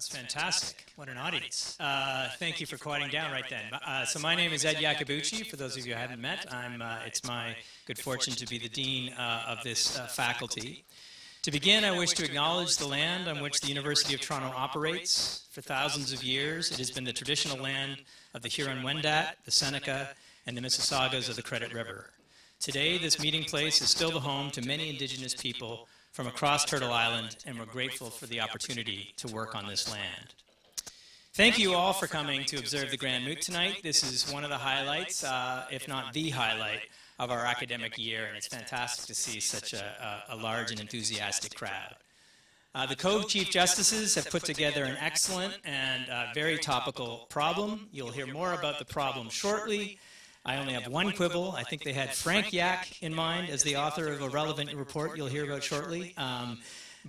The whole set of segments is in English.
That's fantastic. What an audience. Thank you for quieting down right then. So my name is Ed Yacobucci. For those of you who haven't met, it's my good fortune to be the dean of this faculty. To begin, I wish to acknowledge the land on which the University of Toronto operates. For thousands of years, it has been the traditional land of the Huron-Wendat, the Seneca, and the Mississaugas of the Credit River. Today, this meeting place is still the home to many Indigenous people from across Turtle Island, and we're grateful for the opportunity to work on this land. Thank you all for coming to observe the Grand Moot tonight. This is one of the highlights, if not the highlight, of our academic year, and it's fantastic to see such a large and enthusiastic crowd. The co-chief justices have put together an excellent and very topical problem. You'll hear more about the problem shortly. I only have one quibble. I think they had Frank Yak in mind as the author of a relevant report you'll hear about shortly.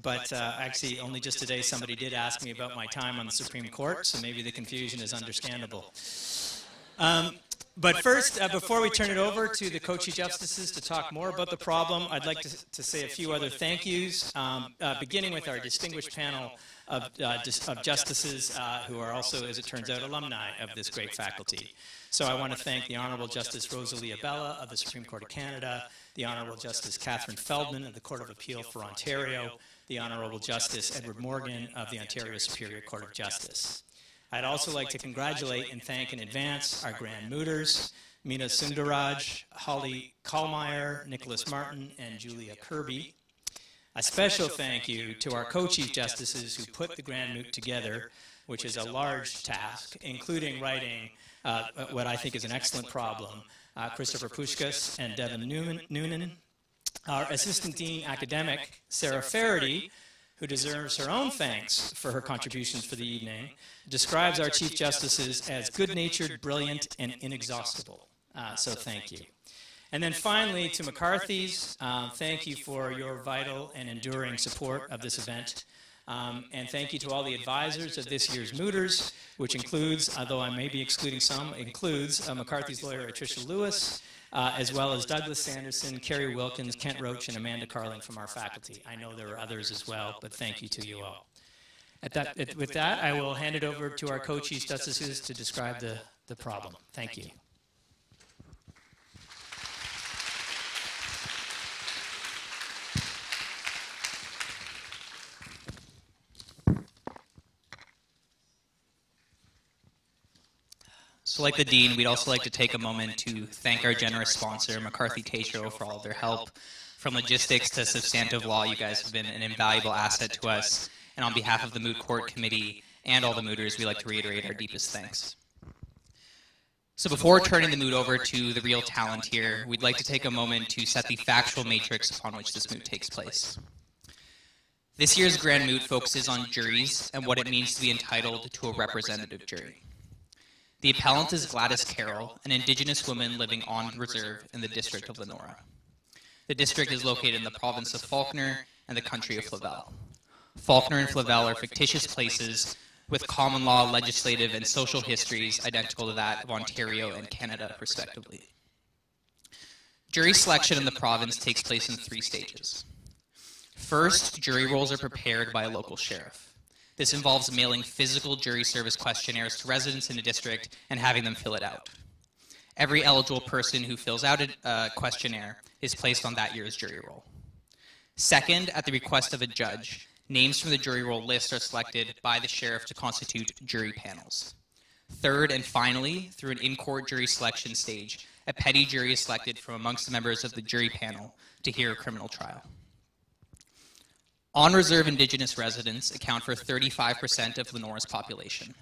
But actually, only just today somebody did ask me about my time on the Supreme Court, so maybe the confusion is understandable. But first, before we turn it over to the co-chief justices to talk more about the problem, I'd like to say a few other thank yous, beginning with our distinguished panel of justices who are also, as it turns out, alumni of this great faculty. So I want to thank the Honourable Justice Rosalie Abella of the Supreme Court of Canada, the Honourable Justice Kathryn Feldman of the Court of Appeal for Ontario, the Honourable Justice Edward Morgan of the Ontario Superior Court of Justice. I'd also like to congratulate and thank in advance our Grand Mooters, Meena Sundararaj, Holly Kallmeyer, Nicholas Martin, and Julia Kirby. A special thank you to our co-chief justices who put the Grand Moot together, which is a large task, including writing what I think is an excellent problem, Christopher Pushkas and Devin Noonan. Our Assistant Dean Academic, Sarah Faraday, who deserves her own thanks for her contributions for the evening, describes our Chief Justices as good-natured, brilliant, and inexhaustible. So thank you. And then finally, to McCarthy's, thank you for your vital and enduring support of this event. And thank you to all the advisors of this year's Mooters, which includes, although I may be excluding some, includes McCarthy's lawyer, Tricia Lewis, as well as Douglas Sanderson, Kerry Wilkins, Kent Roach, and Amanda Carling from our faculty. I know there are others as well, but thank you to you all. With that, I will hand it over to our co-chief justices to describe the problem. Thank you. So like the Dean, we'd also like to take a moment to thank our generous sponsor, McCarthy Tatro, for all of their help. From logistics to substantive law, you guys have been an invaluable asset to us. And on behalf of the Moot Court Committee and all the Mooters, we'd like to reiterate our deepest thanks. So before turning the Moot over to the real talent here, we'd like to take a moment to set the factual matrix upon which this Moot takes place. This year's Grand Moot focuses on juries and what it means to be entitled to a representative jury. The appellant is Gladys Carroll, an Indigenous woman living on reserve in the district of Lenora. The district is located in the province of Falkner and the country of Flavel. Falkner and Flavel are fictitious places with common law, legislative, and social histories identical to that of Ontario and Canada, respectively. Jury selection in the province takes place in 3 stages. First, jury rolls are prepared by a local sheriff. This involves mailing physical jury service questionnaires to residents in a district and having them fill it out. Every eligible person who fills out a questionnaire is placed on that year's jury roll. Second, at the request of a judge, names from the jury roll list are selected by the sheriff to constitute jury panels. Third, and finally, through an in-court jury selection stage, a petty jury is selected from amongst the members of the jury panel to hear a criminal trial. On-reserve Indigenous residents account for 35% of Lenora's population.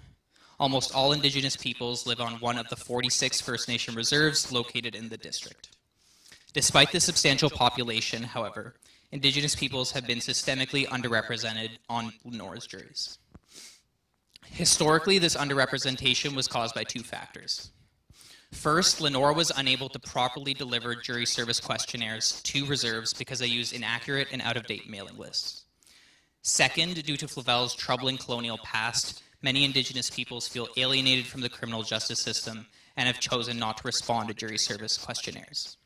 Almost all Indigenous peoples live on one of the 46 First Nation reserves located in the district. Despite the substantial population, however, Indigenous peoples have been systemically underrepresented on Lenora's juries. Historically, this underrepresentation was caused by 2 factors. First, Lenora was unable to properly deliver jury service questionnaires to reserves because they used inaccurate and out-of-date mailing lists. Second, due to Flavel's troubling colonial past, many Indigenous peoples feel alienated from the criminal justice system and have chosen not to respond to jury service questionnaires.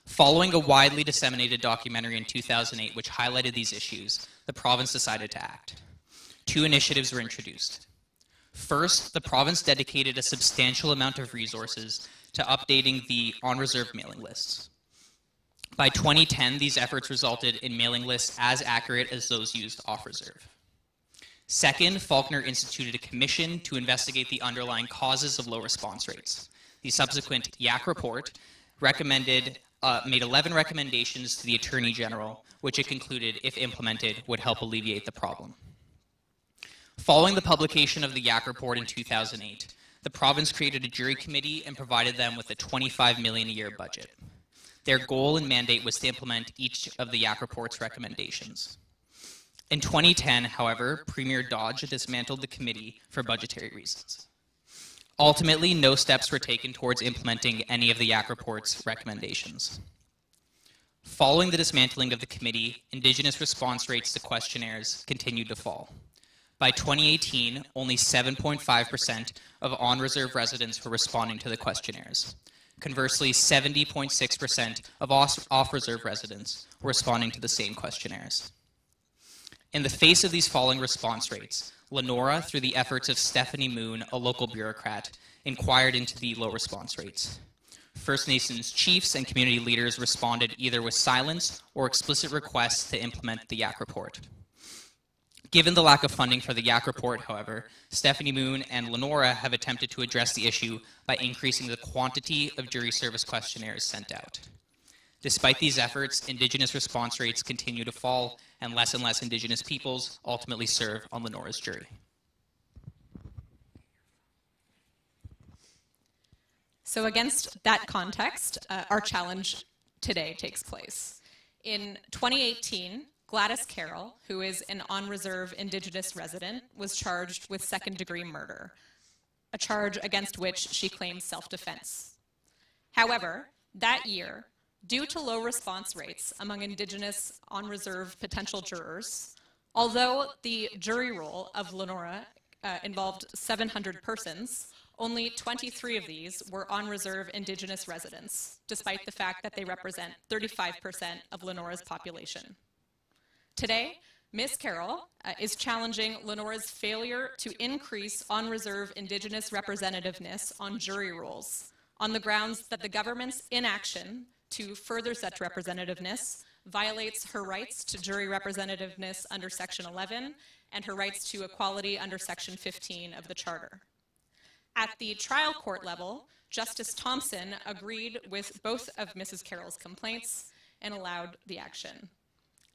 Following a widely disseminated documentary in 2008 which highlighted these issues, the province decided to act. two initiatives were introduced. First, the province dedicated a substantial amount of resources to updating the on-reserve mailing lists. By 2010, these efforts resulted in mailing lists as accurate as those used off-reserve. Second, Faulkner instituted a commission to investigate the underlying causes of low response rates. The subsequent YAC report made 11 recommendations to the Attorney General, which it concluded, if implemented, would help alleviate the problem. Following the publication of the YAC report in 2008, the province created a jury committee and provided them with a $25 million a year budget. Their goal and mandate was to implement each of the YAC report's recommendations. In 2010, however, Premier Dodge dismantled the committee for budgetary reasons. Ultimately, no steps were taken towards implementing any of the YAC report's recommendations. Following the dismantling of the committee, Indigenous response rates to questionnaires continued to fall. By 2018, only 7.5% of on-reserve residents were responding to the questionnaires. Conversely, 70.6% of off-reserve residents were responding to the same questionnaires. In the face of these falling response rates, Lenora, through the efforts of Stephanie Moon, a local bureaucrat, inquired into the low response rates. First Nations chiefs and community leaders responded either with silence or explicit requests to implement the YAC report. Given the lack of funding for the YAC report, however, Stephanie Moon and Lenora have attempted to address the issue by increasing the quantity of jury service questionnaires sent out. Despite these efforts, Indigenous response rates continue to fall, and less Indigenous peoples ultimately serve on Lenora's jury. So against that context, our challenge today takes place. In 2018, Gladys Carroll, who is an on-reserve Indigenous resident, was charged with second-degree murder, a charge against which she claims self-defense. However, that year, due to low response rates among Indigenous on-reserve potential jurors, although the jury roll of Lenora involved 700 persons, only 23 of these were on-reserve Indigenous residents, despite the fact that they represent 35% of Lenora's population. Today, Ms. Carroll is challenging Lenora's failure to increase on-reserve Indigenous representativeness on jury rolls on the grounds that the government's inaction to further such representativeness violates her rights to jury representativeness under Section 11 and her rights to equality under Section 15 of the Charter. At the trial court level, Justice Thompson agreed with both of Mrs. Carroll's complaints and allowed the action.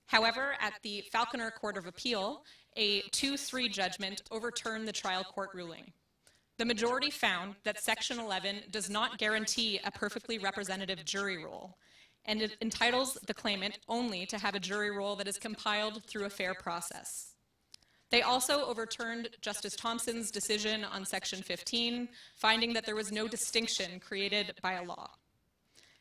However, at the Falconer Court of Appeal, a 2-3 judgment overturned the trial court ruling. The majority found that Section 11 does not guarantee a perfectly representative jury roll, and it entitles the claimant only to have a jury roll that is compiled through a fair process. They also overturned Justice Thompson's decision on Section 15, finding that there was no distinction created by a law.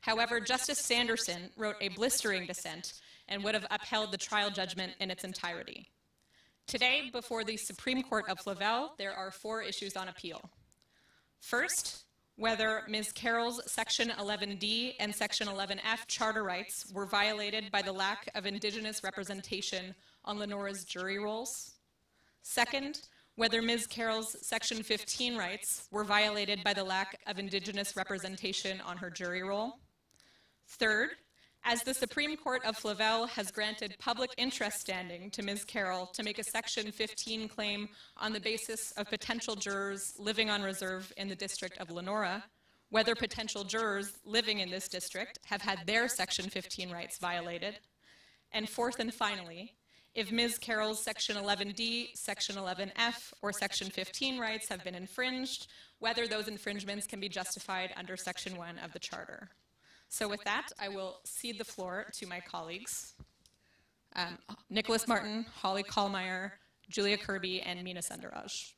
However, Justice Sanderson wrote a blistering dissent and would have upheld the trial judgment in its entirety. Today, before the Supreme Court of Flavel, there are 4 issues on appeal. First, whether Ms. Carroll's Section 11D and Section 11F charter rights were violated by the lack of Indigenous representation on Lenora's jury rolls. Second, whether Ms. Carroll's Section 15 rights were violated by the lack of Indigenous representation on her jury roll. Third, as the Supreme Court of Flavel has granted public interest standing to Ms. Carroll to make a Section 15 claim on the basis of potential jurors living on reserve in the District of Lenora, whether potential jurors living in this district have had their Section 15 rights violated. And fourth and finally, if Ms. Carroll's Section 11D, Section 11F, or Section 15 rights have been infringed, whether those infringements can be justified under Section 1 of the Charter. So with that, I will cede the floor to my colleagues, Nicholas Martin, Holly Kallmeyer, Julia Kirby, and Meena Sundararaj.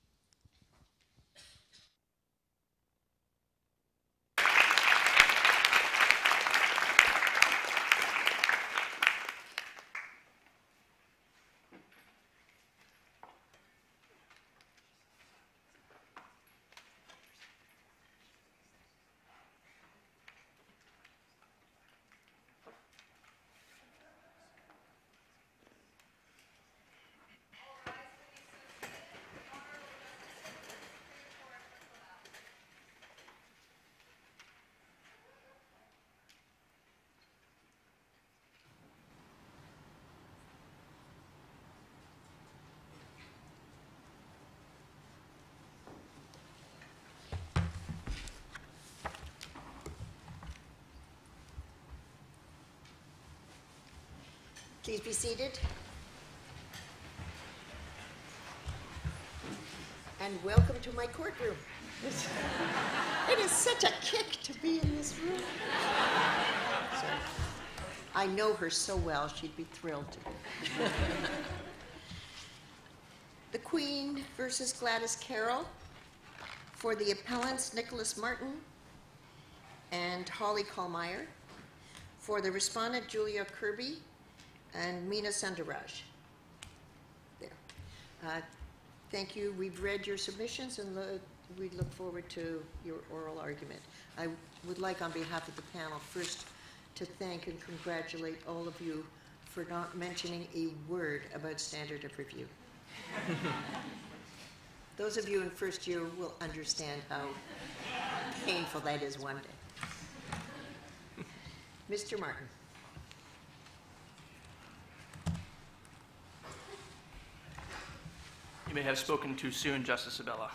Please be seated. And welcome to my courtroom. It is such a kick to be in this room. So, I know her so well, she'd be thrilled to. The Queen versus Gladys Carroll. For the appellants, Nicholas Martin and Holly Kallmeyer. For the respondent, Julia Kirby and Meena Sundararaj. There. Thank you. We've read your submissions and we look forward to your oral argument. I would like, on behalf of the panel, first to thank and congratulate all of you for not mentioning a word about standard of review. Those of you in first year will understand how painful that is one day. Mr. Martin. You may have spoken too soon, Justice Abella.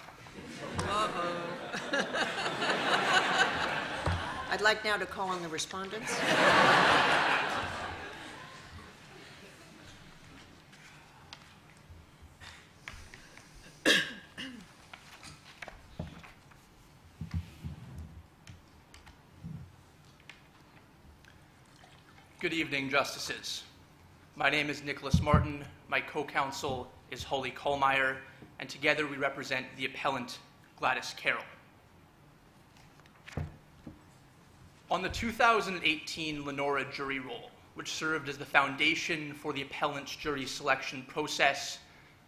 I'd like now to call on the respondents. Good evening, Justices. My name is Nicholas Martin. My co-counsel is Holly Kallmeyer, and together we represent the appellant, Gladys Carroll. On the 2018 Lenora jury roll, which served as the foundation for the appellant's jury selection process,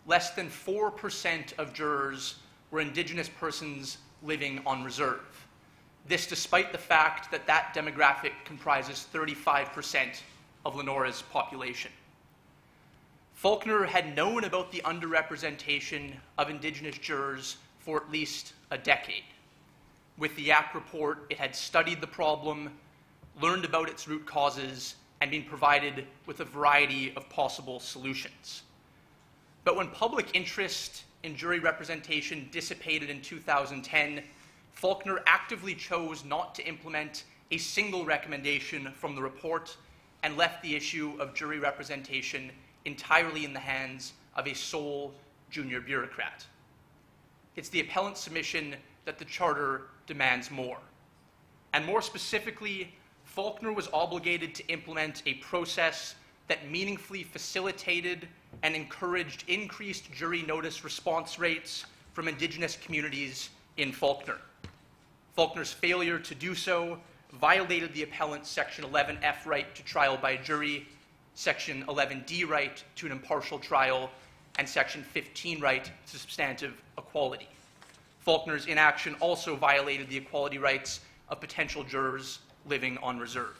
less than 4% of jurors were Indigenous persons living on reserve. This despite the fact that that demographic comprises 35% of Lenora's population. Faulkner had known about the underrepresentation of Indigenous jurors for at least a decade. With the Act report, it had studied the problem, learned about its root causes, and been provided with a variety of possible solutions. But when public interest in jury representation dissipated in 2010, Faulkner actively chose not to implement a single recommendation from the report and left the issue of jury representation entirely in the hands of a sole junior bureaucrat. It's the appellant's submission that the Charter demands more. And more specifically, Faulkner was obligated to implement a process that meaningfully facilitated and encouraged increased jury notice response rates from Indigenous communities in Faulkner. Faulkner's failure to do so violated the appellant's Section 11F right to trial by jury, Section 11D right to an impartial trial, and Section 15 right to substantive equality. Faulkner's inaction also violated the equality rights of potential jurors living on reserve.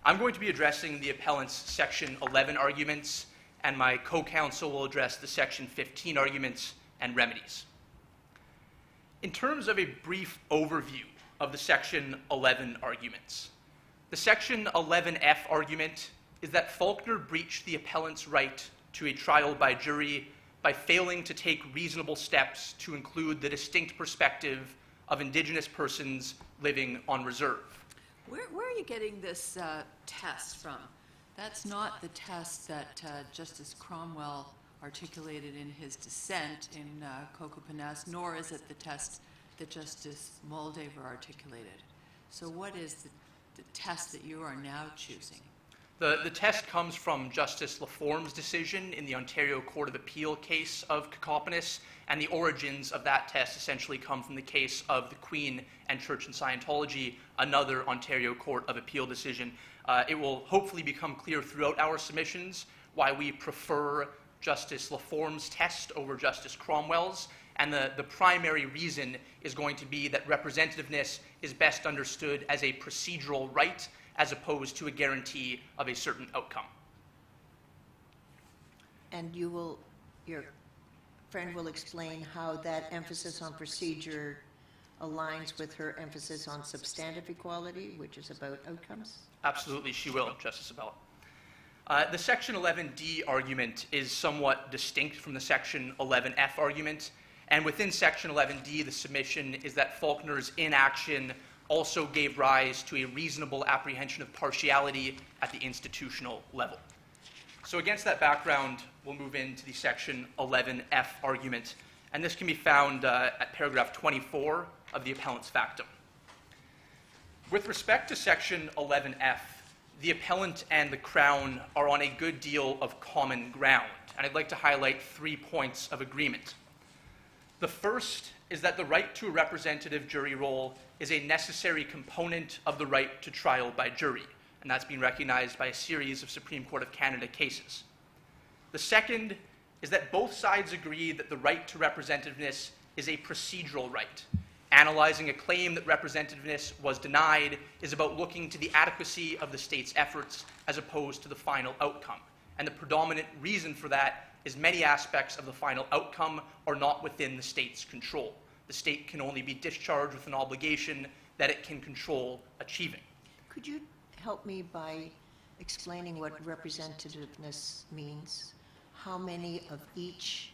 I'm going to be addressing the appellant's Section 11 arguments, and my co-counsel will address the Section 15 arguments and remedies. In terms of a brief overview of the Section 11 arguments, the Section 11F argument is that Faulkner breached the appellant's right to a trial by jury by failing to take reasonable steps to include the distinct perspective of Indigenous persons living on reserve. Where are you getting this test from? That's not the test that Justice Cromwell articulated in his dissent in Cocopanas, nor is it the test that Justice Moldaver articulated. So what is the test that you are now choosing? The test comes from Justice Laforme's decision in the Ontario Court of Appeal case of Cocopanas, and the origins of that test essentially come from the case of the Queen and Church and Scientology, another Ontario Court of Appeal decision. It will hopefully become clear throughout our submissions why we prefer Justice Laforme's test over Justice Cromwell's, and the primary reason is going to be that representativeness is best understood as a procedural right as opposed to a guarantee of a certain outcome. And your friend will explain how that emphasis on procedure aligns with her emphasis on substantive equality, which is about outcomes? Absolutely, she will, Justice Abella. The Section 11D argument is somewhat distinct from the Section 11F argument, and within Section 11D, the submission is that Faulkner's inaction also gave rise to a reasonable apprehension of partiality at the institutional level. So against that background, we'll move into the Section 11F argument, and this can be found at paragraph 24 of the appellant's factum. With respect to Section 11F, the appellant and the Crown are on a good deal of common ground, and I'd like to highlight 3 points of agreement. The first is that the right to a representative jury role is a necessary component of the right to trial by jury, and that's been recognized by a series of Supreme Court of Canada cases. The second is that both sides agree that the right to representativeness is a procedural right. Analyzing a claim that representativeness was denied is about looking to the adequacy of the state's efforts as opposed to the final outcome. And the predominant reason for that is many aspects of the final outcome are not within the state's control. The state can only be discharged with an obligation that it can control achieving. Could you help me by explaining what representativeness means? How many of each,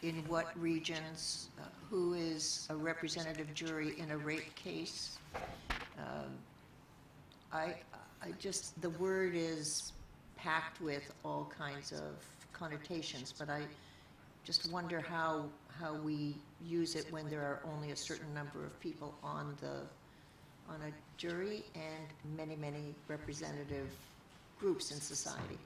in what regions, who is a representative jury in a rape case? The word is packed with all kinds of connotations, but I just wonder how we use it when there are only a certain number of people on a jury and many, many representative groups in society.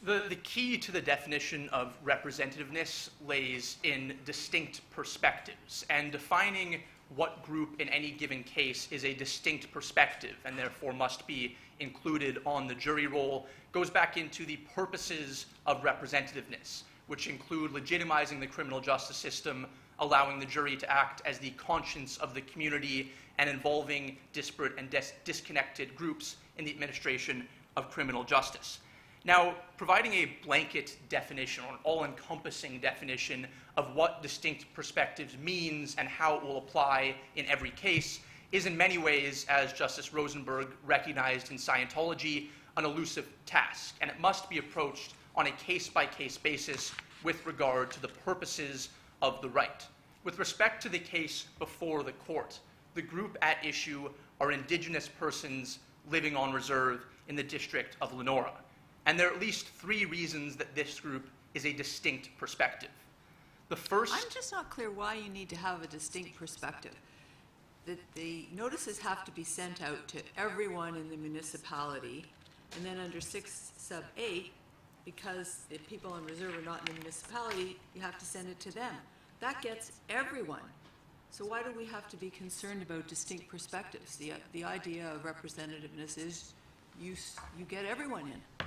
The key to the definition of representativeness lays in distinct perspectives, and defining what group in any given case is a distinct perspective and therefore must be included on the jury roll goes back into the purposes of representativeness, which include legitimizing the criminal justice system, allowing the jury to act as the conscience of the community, and involving disparate and disconnected groups in the administration of criminal justice. Now, providing a blanket definition or an all-encompassing definition of what distinct perspectives means and how it will apply in every case is in many ways, as Justice Rosenberg recognized in Scientology, an elusive task, and it must be approached on a case-by-case basis with regard to the purposes of the right. With respect to the case before the court, the group at issue are Indigenous persons living on reserve in the District of Lenora. And there are at least 3 reasons that this group is a distinct perspective. The first... I'm just not clear why you need to have a distinct perspective. That the notices have to be sent out to everyone in the municipality, and then under 6 sub 8, because if people on reserve are not in the municipality, you have to send it to them. That gets everyone. So why do we have to be concerned about distinct perspectives? The idea of representativeness is you get everyone in.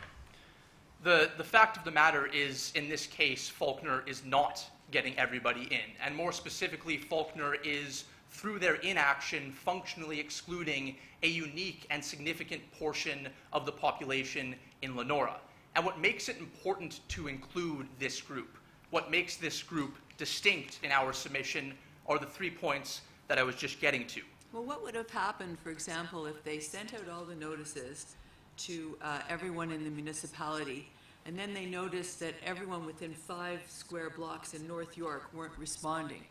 The fact of the matter is, in this case, Faulkner is not getting everybody in. And more specifically, Faulkner is, through their inaction, functionally excluding a unique and significant portion of the population in Lenora. And what makes it important to include this group, what makes this group distinct in our submission, are the 3 points that I was just getting to. Well, what would have happened, for example, if they sent out all the notices to everyone in the municipality, and then they noticed that everyone within 5 square blocks in North York weren't responding?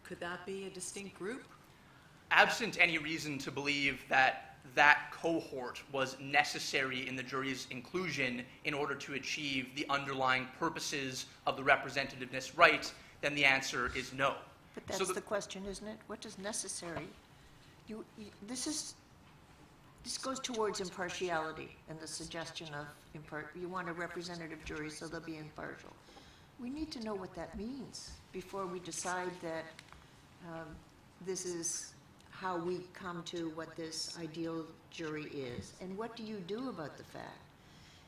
Could that be a distinct group? Absent any reason to believe that that cohort was necessary in the jury's inclusion in order to achieve the underlying purposes of the representativeness right, then the answer is no. But that's the question, isn't it? What is necessary? This goes towards impartiality and the suggestion of you want a representative jury so they'll be impartial. We need to know what that means before we decide that this is how we come to what this ideal jury is. And what do you do about the fact?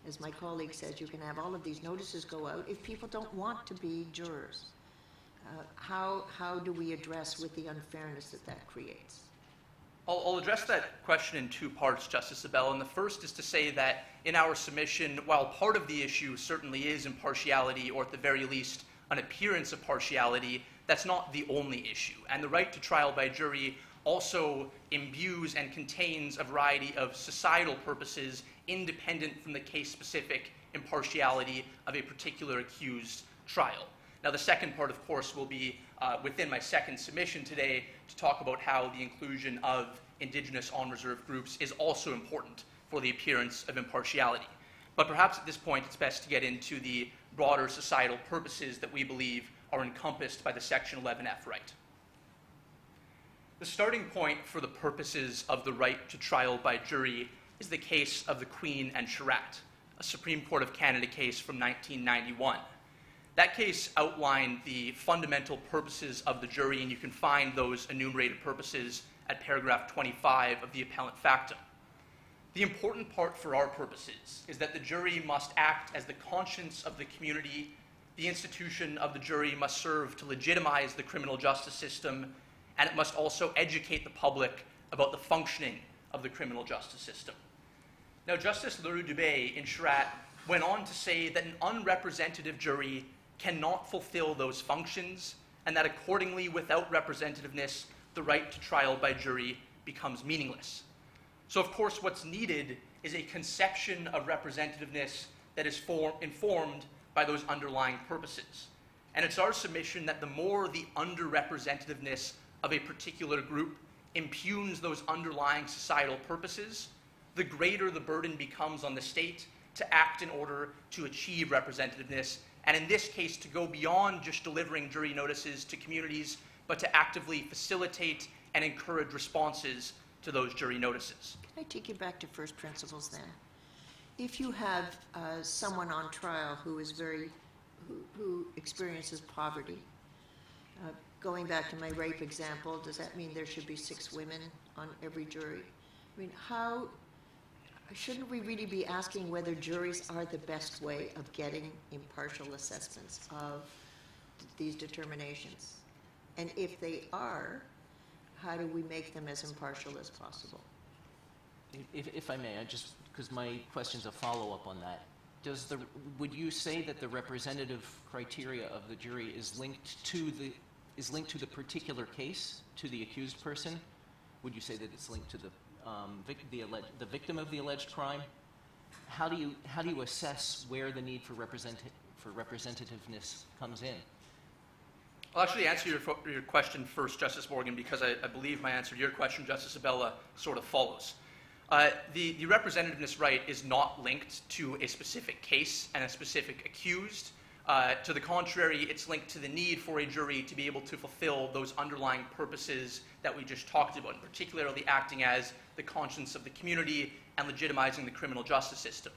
As my colleague said, you can have all of these notices go out if people don't want to be jurors. How do we address with the unfairness that creates? I'll address that question in 2 parts, Justice Abella. And the first is to say that in our submission, while part of the issue certainly is impartiality, or at the very least an appearance of partiality, that's not the only issue. And the right to trial by jury also imbues and contains a variety of societal purposes independent from the case-specific impartiality of a particular accused trial. Now, the second part, of course, will be within my second submission today to talk about how the inclusion of Indigenous on-reserve groups is also important for the appearance of impartiality. But perhaps at this point it's best to get into the broader societal purposes that we believe are encompassed by the Section 11F right. The starting point for the purposes of the right to trial by jury is the case of the Queen and Charette, a Supreme Court of Canada case from 1991. That case outlined the fundamental purposes of the jury, and you can find those enumerated purposes at paragraph 25 of the appellant factum. The important part for our purposes is that the jury must act as the conscience of the community. The institution of the jury must serve to legitimize the criminal justice system, and it must also educate the public about the functioning of the criminal justice system. Now, Justice Leroux Dubé in Charette went on to say that an unrepresentative jury cannot fulfill those functions, and that accordingly, without representativeness, the right to trial by jury becomes meaningless. So, of course, what's needed is a conception of representativeness that is informed by those underlying purposes. And it's our submission that the more the underrepresentativeness of a particular group impugns those underlying societal purposes, the greater the burden becomes on the state to act in order to achieve representativeness, and in this case, to go beyond just delivering jury notices to communities, but to actively facilitate and encourage responses to those jury notices. Can I take you back to first principles then? If you have someone on trial who is who experiences poverty, going back to my rape example, does that mean there should be 6 women on every jury? I mean, shouldn't we really be asking whether juries are the best way of getting impartial assessments of these determinations? And if they are, how do we make them as impartial as possible? If I may, because my question's a follow-up on that. Would you say that the representative criteria of the jury is linked to the particular case, to the accused person? Would you say that it's linked to the victim of the alleged crime? How do you assess where the need for representativeness comes in? I'll actually answer your question first, Justice Morgan, because I believe my answer to your question, Justice Abella, sort of follows. The representativeness right is not linked to a specific case and a specific accused. To the contrary, it's linked to the need for a jury to be able to fulfill those underlying purposes that we just talked about, and particularly acting as the conscience of the community and legitimizing the criminal justice system.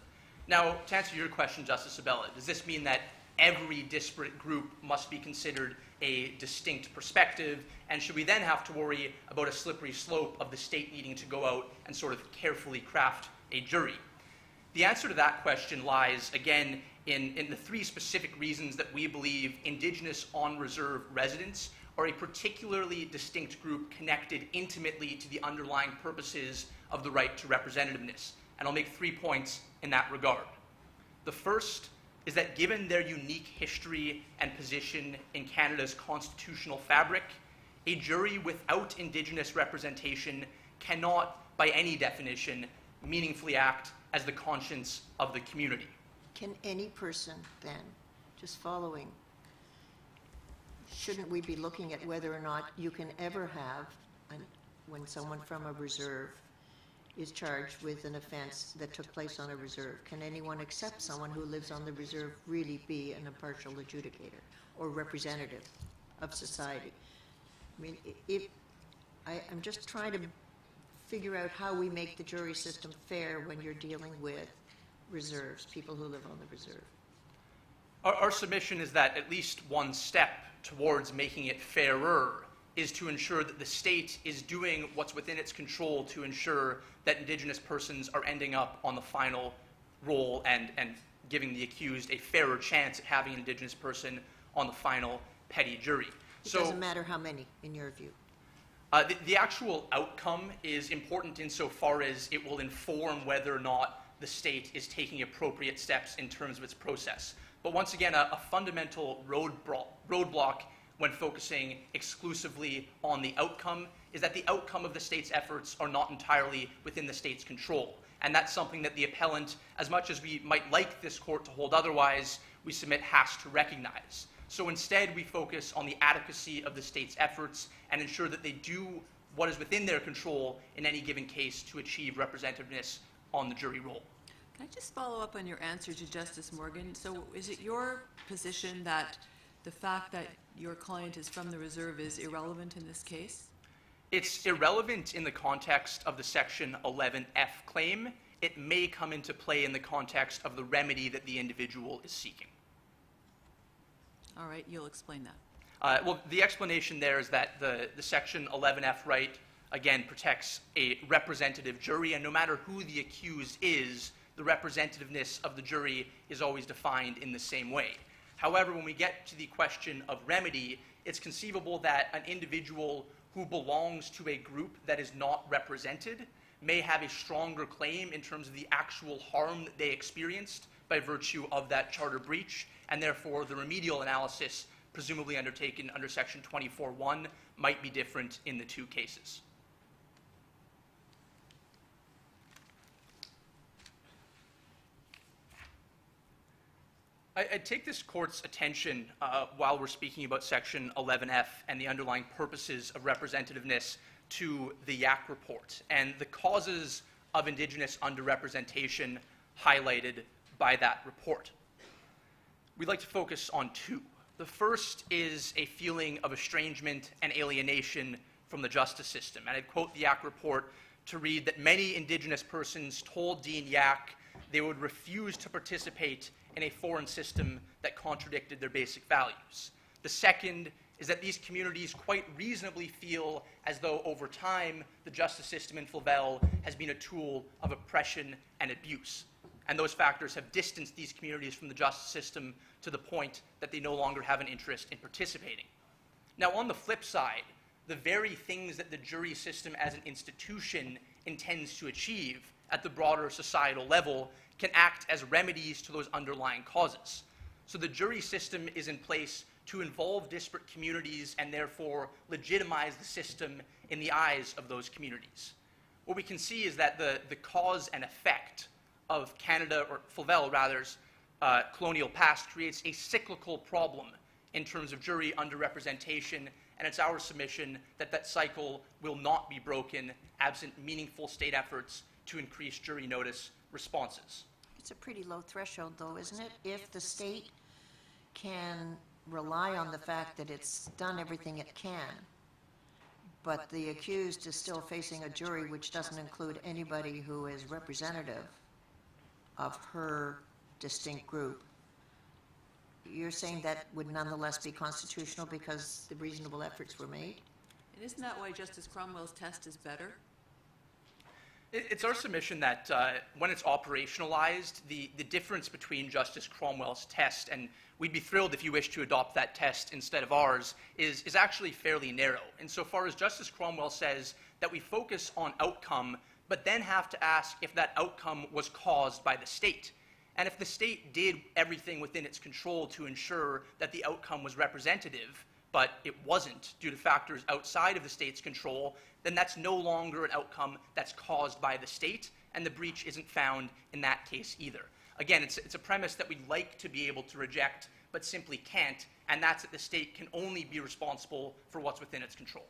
Now, to answer your question, Justice Abella, does this mean that every disparate group must be considered a distinct perspective, and should we then have to worry about a slippery slope of the state needing to go out and sort of carefully craft a jury? The answer to that question lies, again, in the 3 specific reasons that we believe Indigenous on-reserve residents are a particularly distinct group connected intimately to the underlying purposes of the right to representativeness. And I'll make 3 points in that regard. The first is that given their unique history and position in Canada's constitutional fabric, a jury without Indigenous representation cannot, by any definition, meaningfully act as the conscience of the community. Can any person then, just following, shouldn't we be looking at whether or not you can ever have, when someone from a reserve is charged with an offense that took place on a reserve, can anyone except someone who lives on the reserve really be an impartial adjudicator or representative of society? I mean, I'm just trying to figure out how we make the jury system fair when you're dealing with reserves, people who live on the reserve. Our submission is that at least one step towards making it fairer is to ensure that the state is doing what's within its control to ensure that Indigenous persons are ending up on the final roll and giving the accused a fairer chance at having an Indigenous person on the final petty jury. It doesn't matter how many, in your view. The actual outcome is important insofar as it will inform whether or not the state is taking appropriate steps in terms of its process. But once again, a fundamental roadblock when focusing exclusively on the outcome is that the outcome of the state's efforts are not entirely within the state's control. And that's something that the appellant, as much as we might like this court to hold otherwise, we submit has to recognize. So instead, we focus on the adequacy of the state's efforts and ensure that they do what is within their control in any given case to achieve representativeness on the jury roll. Can I just follow up on your answer to Justice Morgan? So is it your position that the fact that your client is from the reserve is irrelevant in this case? It's irrelevant in the context of the Section 11F claim. It may come into play in the context of the remedy that the individual is seeking. All right, you'll explain that. Well, the explanation there is that the Section 11F right, again, protects a representative jury, and no matter who the accused is, the representativeness of the jury is always defined in the same way. However, when we get to the question of remedy, it's conceivable that an individual who belongs to a group that is not represented may have a stronger claim in terms of the actual harm that they experienced by virtue of that charter breach, and therefore the remedial analysis presumably undertaken under Section 24(1) might be different in the two cases. I take this court's attention while we're speaking about Section 11F and the underlying purposes of representativeness to the YAC report and the causes of Indigenous underrepresentation highlighted by that report. We'd like to focus on two. The first is a feeling of estrangement and alienation from the justice system. And I'd quote the YAC report to read that many Indigenous persons told Dean YAC they would refuse to participate in a foreign system that contradicted their basic values. The second is that these communities quite reasonably feel as though over time the justice system in Flavel has been a tool of oppression and abuse. And those factors have distanced these communities from the justice system to the point that they no longer have an interest in participating. Now, on the flip side, the very things that the jury system as an institution intends to achieve at the broader societal level can act as remedies to those underlying causes. So the jury system is in place to involve disparate communities and therefore legitimize the system in the eyes of those communities. What we can see is that the cause and effect of Canada, or Flavel rather's, colonial past creates a cyclical problem in terms of jury underrepresentation, and it's our submission that that cycle will not be broken absent meaningful state efforts to increase jury notice responses. It's a pretty low threshold, though, isn't it? If the state can rely on the fact that it's done everything it can, but the accused is still facing a jury which doesn't include anybody who is representative of her distinct group, you're saying that would nonetheless be constitutional because the reasonable efforts were made? And isn't that why Justice Cromwell's test is better? It's our submission that when it's operationalized, the difference between Justice Cromwell's test, and we'd be thrilled if you wish to adopt that test instead of ours, is actually fairly narrow. Insofar as Justice Cromwell says that we focus on outcome, but then have to ask if that outcome was caused by the state. And if the state did everything within its control to ensure that the outcome was representative, but it wasn't due to factors outside of the state's control, then that's no longer an outcome that's caused by the state, and the breach isn't found in that case either. Again, it's a premise that we'd like to be able to reject, but simply can't, and that's that the state can only be responsible for what's within its control.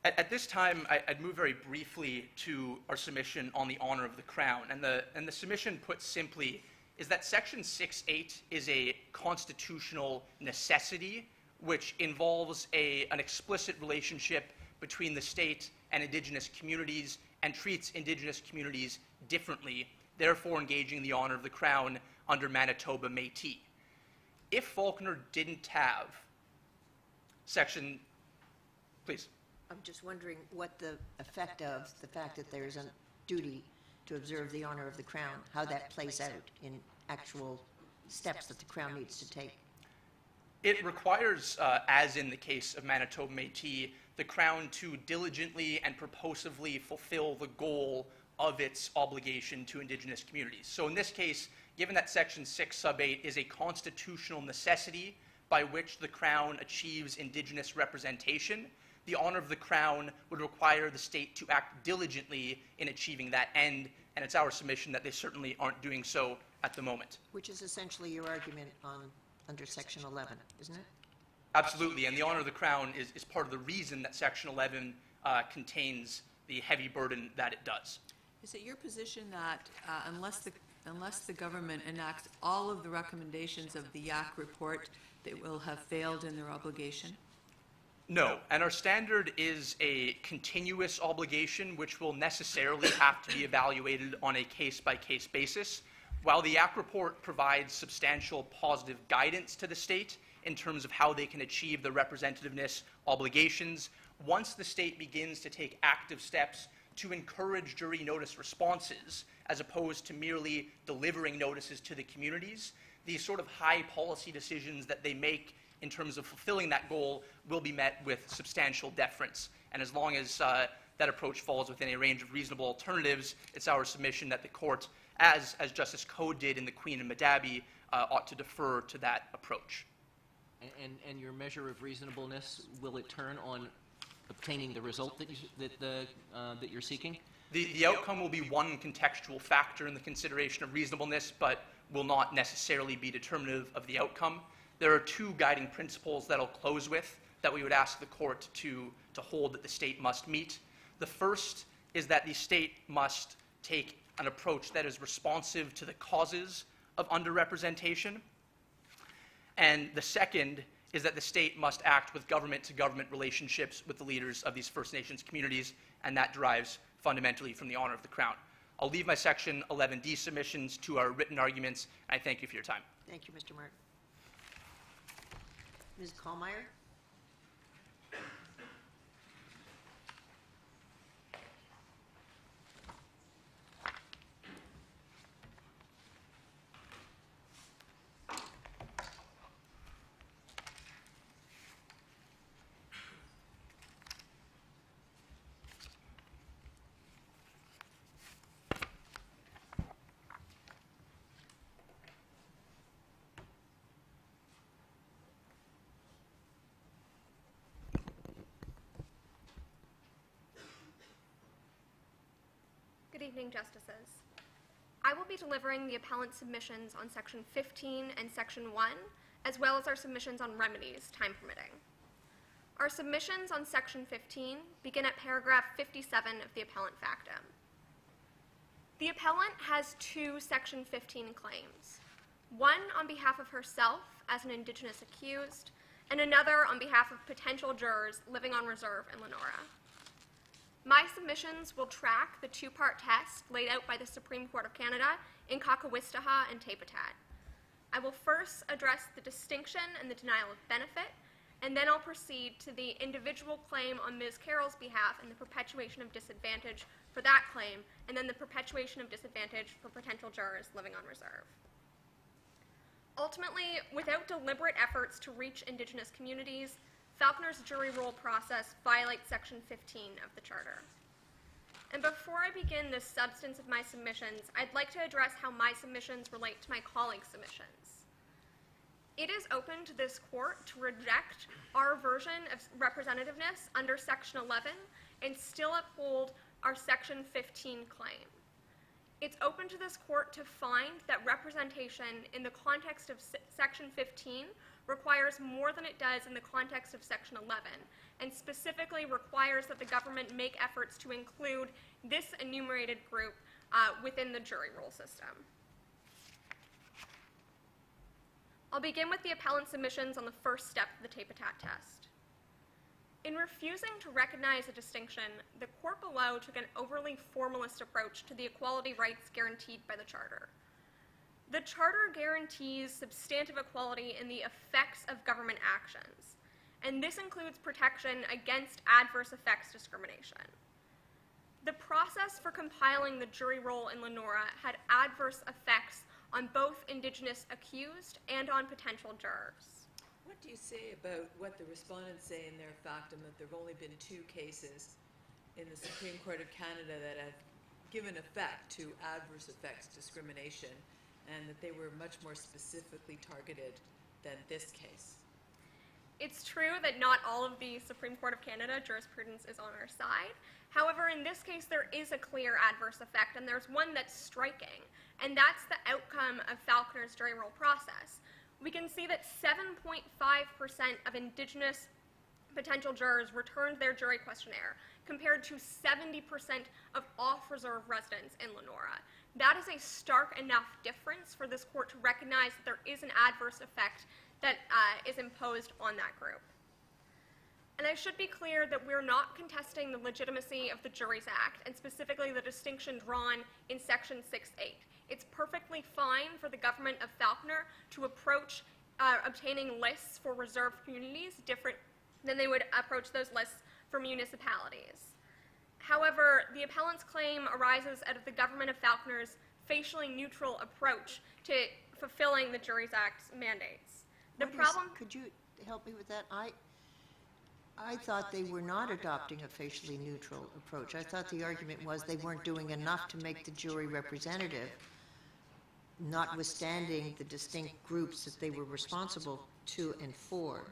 At this time, I'd move very briefly to our submission on the honor of the Crown, and the submission, put simply, is that Section 6.8 is a constitutional necessity which involves an explicit relationship between the state and Indigenous communities and treats Indigenous communities differently, therefore engaging the honor of the Crown under Manitoba Métis. If Faulkner didn't have Section... Please. I'm just wondering what the effect of the fact that there's a duty to observe the honor of the Crown, how that plays out in actual steps that the Crown needs to take. It requires, as in the case of Manitoba Métis, the Crown to diligently and purposively fulfill the goal of its obligation to Indigenous communities. So in this case, given that Section 6 sub 8 is a constitutional necessity by which the Crown achieves Indigenous representation, the honor of the Crown would require the state to act diligently in achieving that end, and it's our submission that they certainly aren't doing so at the moment. Which is essentially your argument under Section 11, isn't it? Absolutely, and the honor of the Crown is part of the reason that Section 11 contains the heavy burden that it does. Is it your position that unless the government enacts all of the recommendations of the YAC report, they will have failed in their obligation? No, and our standard is a continuous obligation which will necessarily have to be evaluated on a case-by-case basis. While the YAC report provides substantial positive guidance to the state in terms of how they can achieve the representativeness obligations, once the state begins to take active steps to encourage jury notice responses, as opposed to merely delivering notices to the communities, these sort of high policy decisions that they make in terms of fulfilling that goal will be met with substantial deference. And as long as that approach falls within a range of reasonable alternatives, it's our submission that the court, as Justice Coe did in the Queen and Madabi, ought to defer to that approach. And your measure of reasonableness, will it turn on obtaining the result that you're seeking? The outcome will be one contextual factor in the consideration of reasonableness, but will not necessarily be determinative of the outcome. There are two guiding principles that I'll close with that we would ask the court to hold that the state must meet. The first is that the state must take an approach that is responsive to the causes of underrepresentation. And the second is that the state must act with government-to-government relationships with the leaders of these First Nations communities, and that derives fundamentally from the honor of the Crown. I'll leave my Section 11D submissions to our written arguments, and I thank you for your time. Thank you, Mr. Martin. Ms. Kallmeyer? Good evening, Justices. I will be delivering the appellant submissions on Section 15 and Section 1, as well as our submissions on remedies, time permitting. Our submissions on Section 15 begin at paragraph 57 of the appellant factum. The appellant has two Section 15 claims, one on behalf of herself as an Indigenous accused, and another on behalf of potential jurors living on reserve in Lenora. My submissions will track the two-part test laid out by the Supreme Court of Canada in Kakawistaha and Tapetat. I will first address the distinction and the denial of benefit, and then I'll proceed to the individual claim on Ms. Carroll's behalf and the perpetuation of disadvantage for that claim, and then the perpetuation of disadvantage for potential jurors living on reserve. Ultimately, without deliberate efforts to reach Indigenous communities, Falconer's jury roll process violates Section 15 of the Charter. And before I begin the substance of my submissions, I'd like to address how my submissions relate to my colleagues' submissions. It is open to this court to reject our version of representativeness under Section 11 and still uphold our Section 15 claim. It's open to this court to find that representation in the context of Section 15 requires more than it does in the context of Section 11, and specifically requires that the government make efforts to include this enumerated group within the jury roll system. I'll begin with the appellant submissions on the first step of the Tapetat test. In refusing to recognize a distinction, the court below took an overly formalist approach to the equality rights guaranteed by the Charter. The Charter guarantees substantive equality in the effects of government actions, and this includes protection against adverse effects discrimination. The process for compiling the jury roll in Lenora had adverse effects on both Indigenous accused and on potential jurors. What do you say about what the respondents say in their factum that there have only been two cases in the Supreme Court of Canada that have given effect to adverse effects discrimination, and that they were much more specifically targeted than this case? It's true that not all of the Supreme Court of Canada jurisprudence is on our side. However, in this case, there is a clear adverse effect, and there's one that's striking, and that's the outcome of Falconer's jury roll process. We can see that 7.5% of Indigenous potential jurors returned their jury questionnaire, compared to 70% of off-reserve residents in Lenora. That is a stark enough difference for this court to recognize that there is an adverse effect that is imposed on that group. And I should be clear that we're not contesting the legitimacy of the Juries Act, and specifically the distinction drawn in Section 6.8. It's perfectly fine for the government of Falconer to approach obtaining lists for reserved communities different than they would approach those lists for municipalities. However, the appellant's claim arises out of the government of Falconer's facially neutral approach to fulfilling the Juries Act's mandates. Could you help me with that? I thought they were not adopting a facially neutral approach. I thought the argument was they weren't doing enough to make the jury representative, notwithstanding the distinct groups that they were responsible to and for.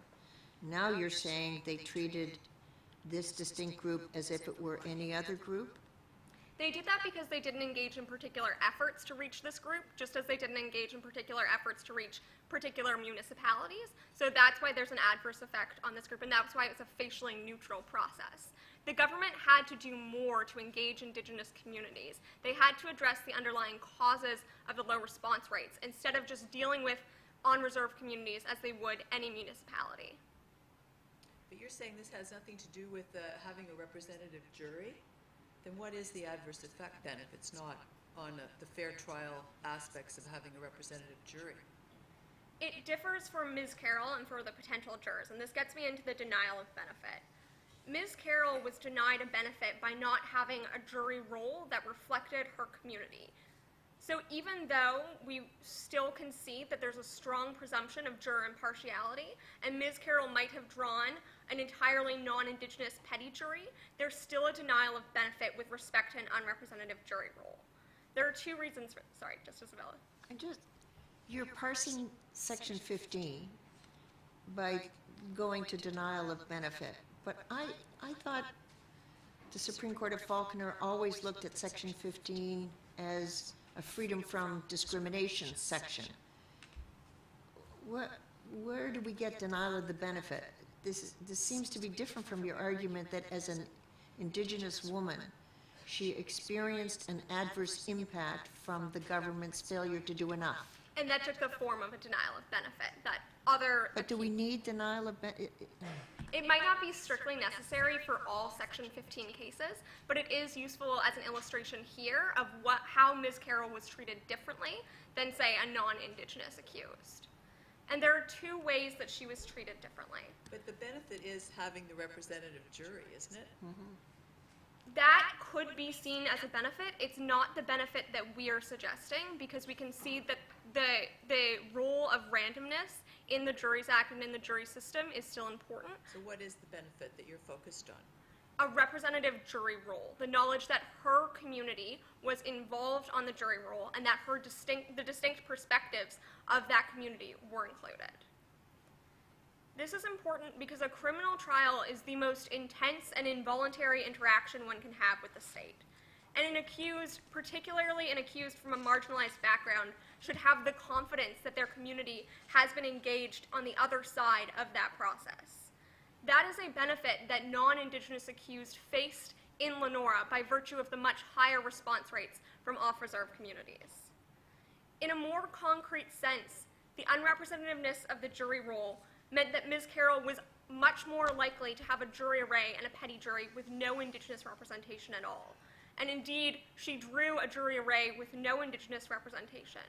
Now you're saying they treated this distinct group as if it were any other group? They did that because they didn't engage in particular efforts to reach this group, just as they didn't engage in particular efforts to reach particular municipalities. So that's why there's an adverse effect on this group, and that's why it's a facially neutral process. The government had to do more to engage Indigenous communities. They had to address the underlying causes of the low response rates, instead of just dealing with on-reserve communities as they would any municipality. But you're saying this has nothing to do with having a representative jury? Then what is the adverse effect then if it's not on the fair trial aspects of having a representative jury? It differs for Ms. Carroll and for the potential jurors, and this gets me into the denial of benefit. Ms. Carroll was denied a benefit by not having a jury role that reflected her community. So even though we still concede that there's a strong presumption of juror impartiality, and Ms. Carroll might have drawn an entirely non-Indigenous petty jury, there's still a denial of benefit with respect to an unrepresentative jury role. There are two reasons for, sorry, Justice Abella. You're parsing Section 15 by going to denial of benefit, but I thought the Supreme Court of Falconer always looked at Section 15 as a freedom from discrimination section. Where do we get denial of the benefit? This seems to be different from your argument that as an Indigenous woman, she experienced an adverse impact from the government's failure to do enough. And that took the form of a denial of benefit. But do we need denial of benefit? It might not be strictly necessary for all Section 15 cases, but it is useful as an illustration here of how Ms. Carroll was treated differently than, say, a non-Indigenous accused. And there are two ways that she was treated differently. But the benefit is having the representative jury, isn't it? Mm-hmm. That could be seen as a benefit. It's not the benefit that we are suggesting, because we can see that the role of randomness in the Juries Act and in the jury system is still important. So what is the benefit that you're focused on? A representative jury role, the knowledge that her community was involved on the jury role and that the distinct perspectives of that community were included. This is important because a criminal trial is the most intense and involuntary interaction one can have with the state. And an accused, particularly an accused from a marginalized background, should have the confidence that their community has been engaged on the other side of that process. That is a benefit that non-Indigenous accused faced in Lenora by virtue of the much higher response rates from off-reserve communities. In a more concrete sense, the unrepresentativeness of the jury role meant that Ms. Carroll was much more likely to have a jury array and a petty jury with no Indigenous representation at all. And indeed, she drew a jury array with no Indigenous representation.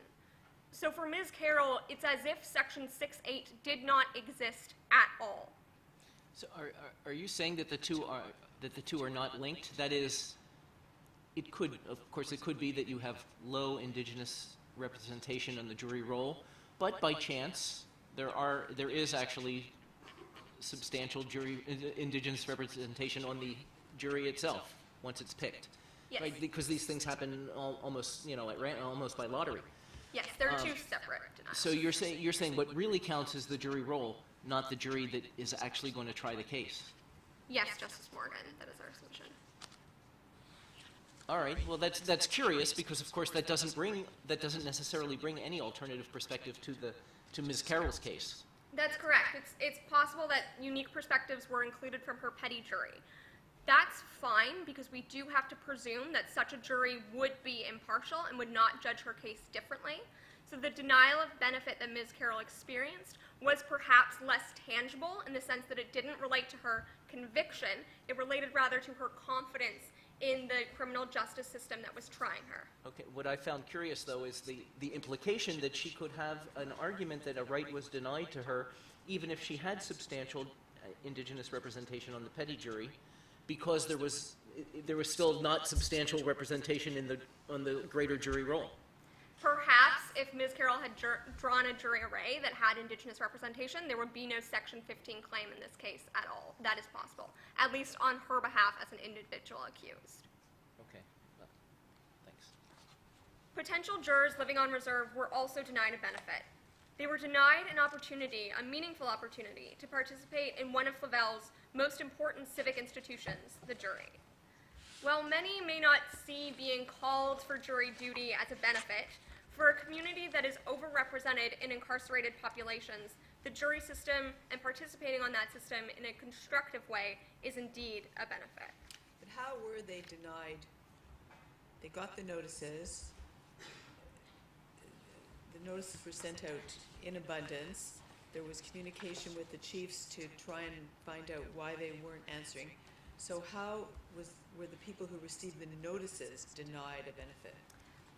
So for Ms. Carroll, it's as if Section 6.8 did not exist at all. So are you saying that the two are not linked? That is, it could, of course, it could be that you have low Indigenous representation on the jury roll, but by chance there is actually substantial Indigenous representation on the jury itself once it's picked. Yes. Right? Because these things happen almost, almost by lottery. Yes, there are two separate denials. So you're saying what really counts is the jury roll, not the jury that is actually going to try the case. Yes, Justice Morgan, that is our submission. All right. Well, that's curious because, of course, that doesn't necessarily bring any alternative perspective to Ms. Carroll's case. That's correct. It's possible that unique perspectives were included from her petty jury. That's fine, because we do have to presume that such a jury would be impartial and would not judge her case differently. So the denial of benefit that Ms. Carroll experienced was perhaps less tangible in the sense that it didn't relate to her conviction. It related rather to her confidence in the criminal justice system that was trying her. Okay, what I found curious, though, is the implication that she could have an argument that a right was denied to her, even if she had substantial Indigenous representation on the petty jury, because there was still not substantial representation on the greater jury roll. Perhaps if Ms. Carroll had drawn a jury array that had Indigenous representation, there would be no Section 15 claim in this case at all. That is possible, at least on her behalf as an individual accused. Okay, well, thanks. Potential jurors living on reserve were also denied a benefit. They were denied an opportunity, a meaningful opportunity, to participate in one of Flavel's most important civic institutions, the jury. While many may not see being called for jury duty as a benefit, for a community that is overrepresented in incarcerated populations, the jury system and participating on that system in a constructive way is indeed a benefit. But how were they denied? They got the notices. The notices were sent out in abundance. There was communication with the chiefs to try and find out why they weren't answering. So how were the people who received the notices denied a benefit?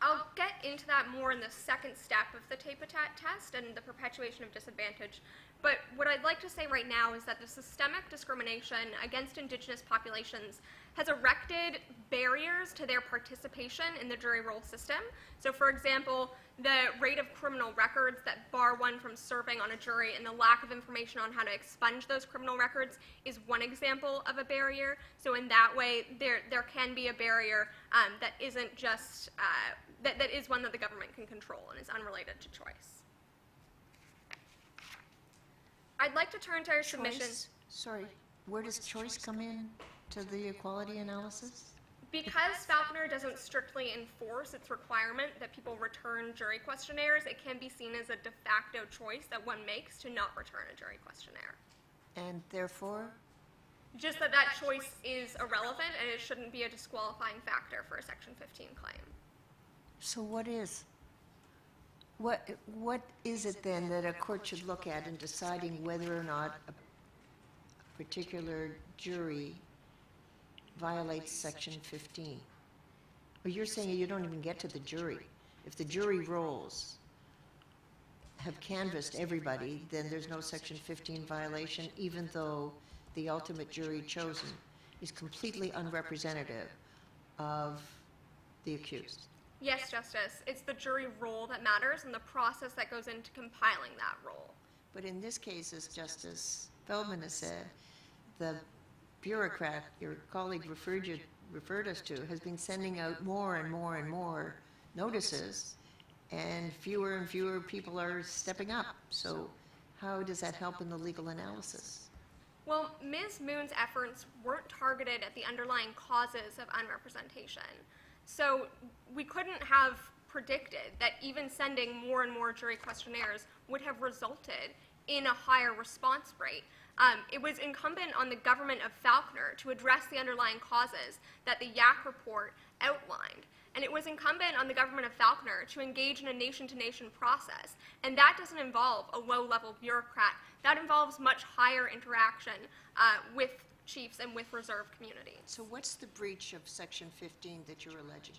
I'll get into that more in the second step of the tape-a-tat test and the perpetuation of disadvantage. But what I'd like to say right now is that the systemic discrimination against Indigenous populations has erected barriers to their participation in the jury roll system. So, for example, the rate of criminal records that bar one from serving on a jury and the lack of information on how to expunge those criminal records is one example of a barrier. So in that way, there can be a barrier that isn't just, that is one that the government can control and is unrelated to choice. I'd like to turn to our submissions. Sorry, where does choice come in to the equality analysis? Because Falconer doesn't strictly enforce its requirement that people return jury questionnaires, it can be seen as a de facto choice that one makes to not return a jury questionnaire. And therefore? Just that that choice is irrelevant and it shouldn't be a disqualifying factor for a Section 15 claim. So what is? What is it then that a court should look at in deciding whether or not a particular jury violates Section 15? Well, you're saying you don't even get to the jury. If the jury rolls have canvassed everybody, then there's no Section 15 violation, even though the ultimate jury chosen is completely unrepresentative of the accused. Yes, Justice. It's the jury roll that matters and the process that goes into compiling that roll. But in this case, as Justice Feldman has said, the bureaucrat your colleague referred us to has been sending out more and more and more notices, and fewer people are stepping up. So how does that help in the legal analysis? Well, Ms. Moon's efforts weren't targeted at the underlying causes of unrepresentation. So we couldn't have predicted that even sending more and more jury questionnaires would have resulted in a higher response rate. It was incumbent on the government of Falconer to address the underlying causes that the Yak report outlined. And it was incumbent on the government of Falconer to engage in a nation-to-nation process. And that doesn't involve a low-level bureaucrat. That involves much higher interaction with chiefs and with reserve communities. So what's the breach of Section 15 that you're alleging?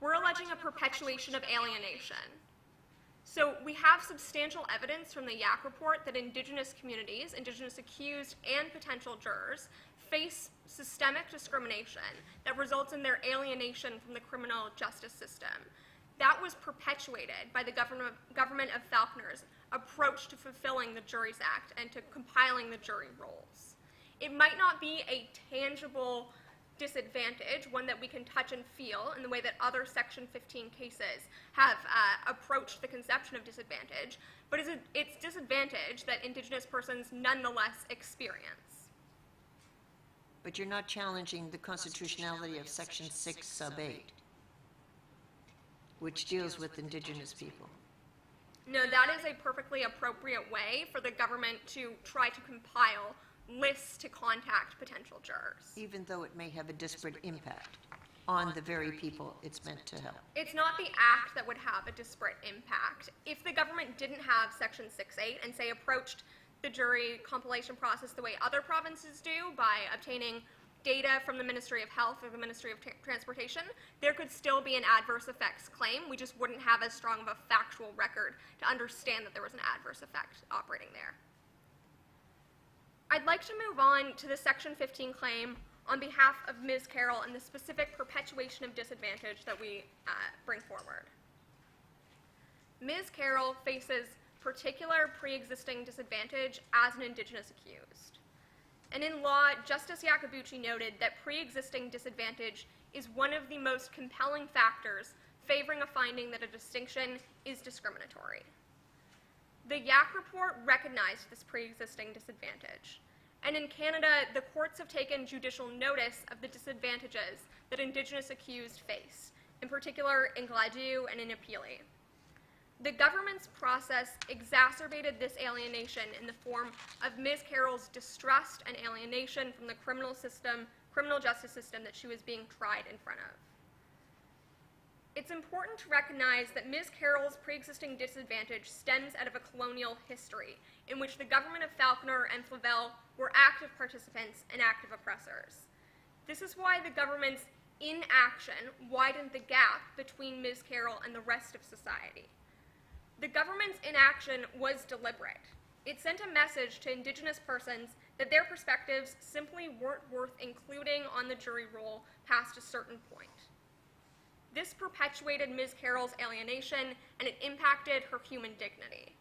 We're alleging a perpetuation of alienation. So we have substantial evidence from the Yak report that Indigenous communities, Indigenous accused and potential jurors, face systemic discrimination that results in their alienation from the criminal justice system. That was perpetuated by the government of Falconer's approach to fulfilling the Juries Act and to compiling the jury rolls. It might not be a tangible disadvantage, one that we can touch and feel in the way that other Section 15 cases have approached the conception of disadvantage, but it's disadvantage that Indigenous persons nonetheless experience. But you're not challenging the constitutionality of Section 6, sub 8, which deals with Indigenous people. No, that is a perfectly appropriate way for the government to try to compile lists to contact potential jurors. Even though it may have a disparate impact on the very people it's meant to help. It's not the act that would have a disparate impact. If the government didn't have Section 6.8 and, say, approached the jury compilation process the way other provinces do by obtaining data from the Ministry of Health or the Ministry of Transportation, there could still be an adverse effects claim. We just wouldn't have as strong of a factual record to understand that there was an adverse effect operating there. I'd like to move on to the Section 15 claim on behalf of Ms. Carroll and the specific perpetuation of disadvantage that we bring forward. Ms. Carroll faces particular pre-existing disadvantage as an Indigenous accused. And in law, Justice Iacobucci noted that pre-existing disadvantage is one of the most compelling factors favoring a finding that a distinction is discriminatory. The Iac report recognized this pre-existing disadvantage. And in Canada, the courts have taken judicial notice of the disadvantages that Indigenous accused face, in particular in Gladue and in Appealy. The government's process exacerbated this alienation in the form of Ms. Carroll's distrust and alienation from the criminal justice system that she was being tried in front of. It's important to recognize that Ms. Carroll's pre-existing disadvantage stems out of a colonial history in which the government of Falconer and Flavel were active participants and active oppressors. This is why the government's inaction widened the gap between Ms. Carroll and the rest of society. The government's inaction was deliberate. It sent a message to Indigenous persons that their perspectives simply weren't worth including on the jury roll past a certain point. This perpetuated Ms. Carroll's alienation, and it impacted her human dignity.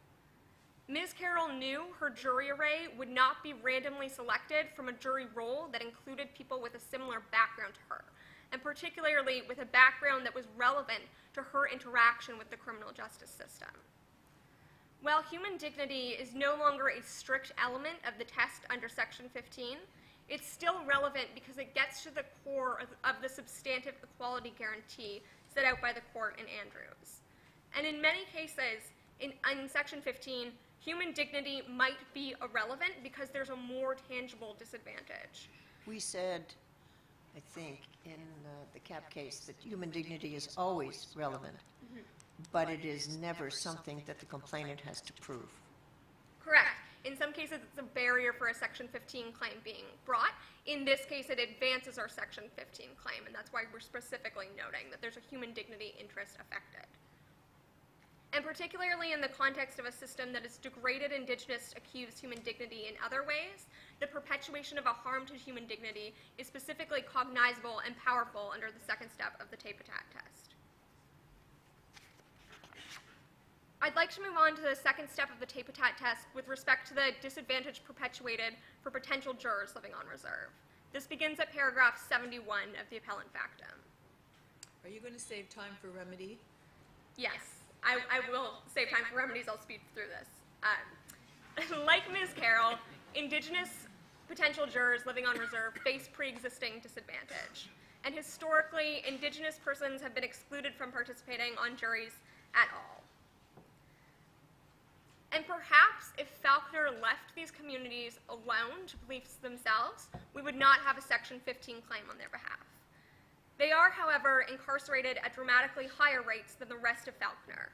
Ms. Carroll knew her jury array would not be randomly selected from a jury roll that included people with a similar background to her, and particularly with a background that was relevant to her interaction with the criminal justice system. While human dignity is no longer a strict element of the test under Section 15, it's still relevant because it gets to the core of the substantive equality guarantee set out by the court in Andrews. And in many cases, in Section 15, human dignity might be irrelevant because there's a more tangible disadvantage. We said, I think, in the CAP case that human dignity is always relevant, but it is never something that the complainant has to prove. Correct. In some cases, it's a barrier for a Section 15 claim being brought. In this case, it advances our Section 15 claim, and that's why we're specifically noting that there's a human dignity interest affected. And particularly in the context of a system that has degraded Indigenous accused human dignity in other ways, the perpetuation of a harm to human dignity is specifically cognizable and powerful under the second step of the Tape-a-Tat test. I'd like to move on to the second step of the Tape-a-Tat test with respect to the disadvantage perpetuated for potential jurors living on reserve. This begins at paragraph 71 of the appellant factum. Are you going to save time for remedy? Yes, I will save time for remedies. I'll speed through this. Like Ms. Carroll, Indigenous potential jurors living on reserve face pre-existing disadvantage. And historically, Indigenous persons have been excluded from participating on juries at all. And perhaps if Falconer left these communities alone to police themselves, we would not have a Section 15 claim on their behalf. They are, however, incarcerated at dramatically higher rates than the rest of Falconer.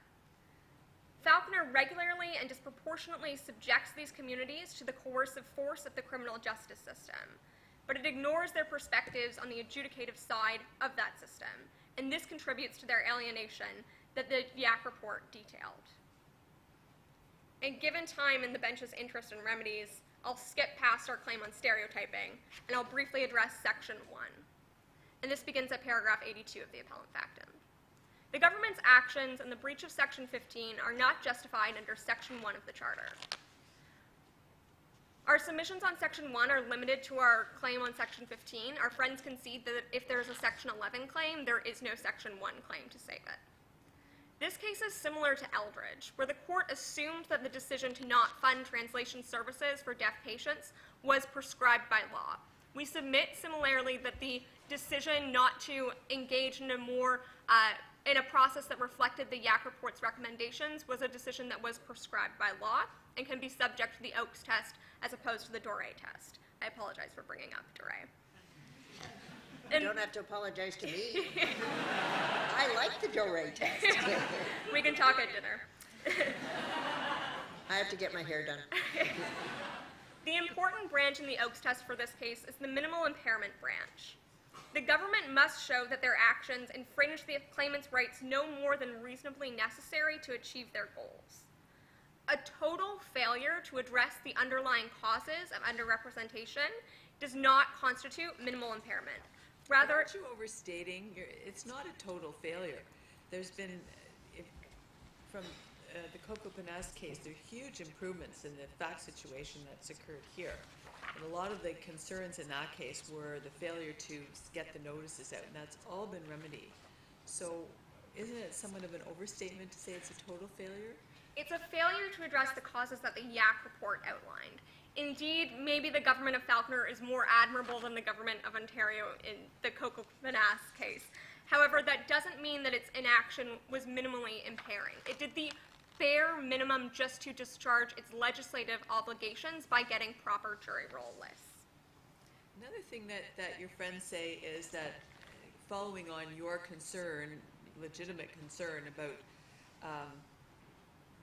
Falconer regularly and disproportionately subjects these communities to the coercive force of the criminal justice system, but it ignores their perspectives on the adjudicative side of that system, and this contributes to their alienation that the Iac report detailed. And given time and the bench's interest in remedies, I'll skip past our claim on stereotyping, and I'll briefly address Section 1. And this begins at paragraph 82 of the appellant factum. The government's actions in the breach of Section 15 are not justified under Section 1 of the Charter. Our submissions on Section 1 are limited to our claim on Section 15. Our friends concede that if there is a Section 11 claim, there is no Section 1 claim to save it. This case is similar to Eldridge, where the court assumed that the decision to not fund translation services for deaf patients was prescribed by law. We submit similarly that the decision not to engage in a more in a process that reflected the YAC report's recommendations was a decision that was prescribed by law and can be subject to the Oakes test as opposed to the Doré test. I apologize for bringing up Doré. You don't have to apologize to me. I like the Doré test. We can talk at dinner. I have to get my hair done. The important branch in the Oakes test for this case is the minimal impairment branch. The government must show that their actions infringe the claimant's rights no more than reasonably necessary to achieve their goals. A total failure to address the underlying causes of underrepresentation does not constitute minimal impairment. Rather, aren't you overstating? It's not a total failure. There's been, from the Coco Panas case, there are huge improvements in the fact situation that's occurred here. And a lot of the concerns in that case were the failure to get the notices out, and that's all been remedied. So isn't it somewhat of an overstatement to say it's a total failure? it's a failure to address the causes that the YAC report outlined. Indeed, maybe the government of Falconer is more admirable than the government of Ontario in the Coco Panas case. However, that doesn't mean that its inaction was minimally impairing. It did the bare minimum just to discharge its legislative obligations by getting proper jury roll lists. Another thing that your friends say is that following on your concern, legitimate concern about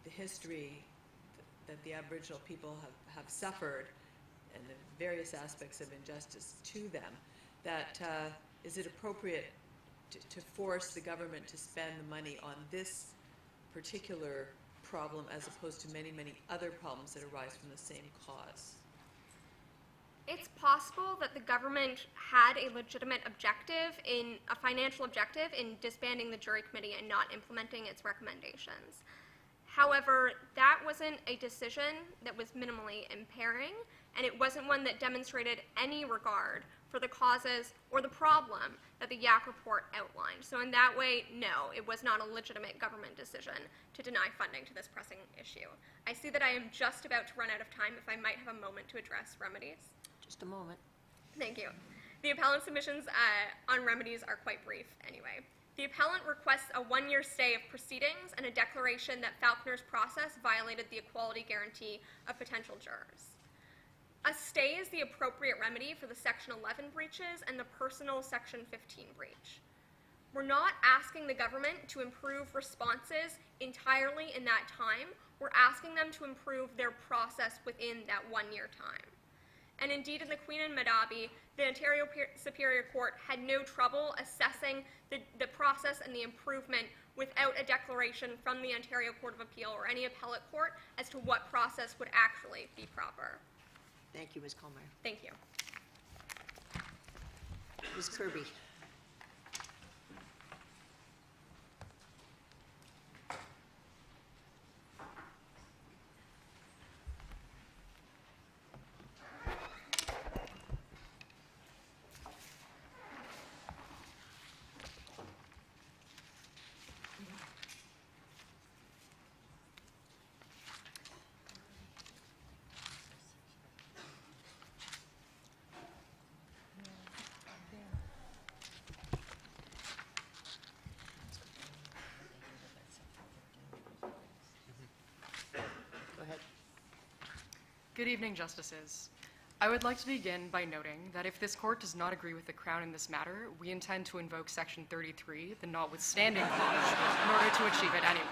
the history that the Aboriginal people have suffered and the various aspects of injustice to them, that is it appropriate to force the government to spend the money on this particular problem as opposed to many, many other problems that arise from the same cause? It's possible that the government had a legitimate objective, a financial objective, in disbanding the jury committee and not implementing its recommendations. However, that wasn't a decision that was minimally impairing, and it wasn't one that demonstrated any regard for the causes or the problem that the YAC report outlined. So in that way, no, it was not a legitimate government decision to deny funding to this pressing issue. I see that I am just about to run out of time. If I might have a moment to address remedies. Just a moment. Thank you. The appellant submissions on remedies are quite brief anyway. The appellant requests a one-year stay of proceedings and a declaration that Falconer's process violated the equality guarantee of potential jurors. A stay is the appropriate remedy for the Section 11 breaches and the personal Section 15 breach. We're not asking the government to improve responses entirely in that time. We're asking them to improve their process within that one-year time. And indeed, in the Queen and Madabi, the Ontario Superior Court had no trouble assessing the process and the improvement without a declaration from the Ontario Court of Appeal or any appellate court as to what process would actually be proper. Thank you, Ms. Kallmeyer. Thank you. Ms. Kirby. Good evening, Justices. I would like to begin by noting that if this court does not agree with the Crown in this matter, we intend to invoke Section 33, the notwithstanding clause, in order to achieve it anyway.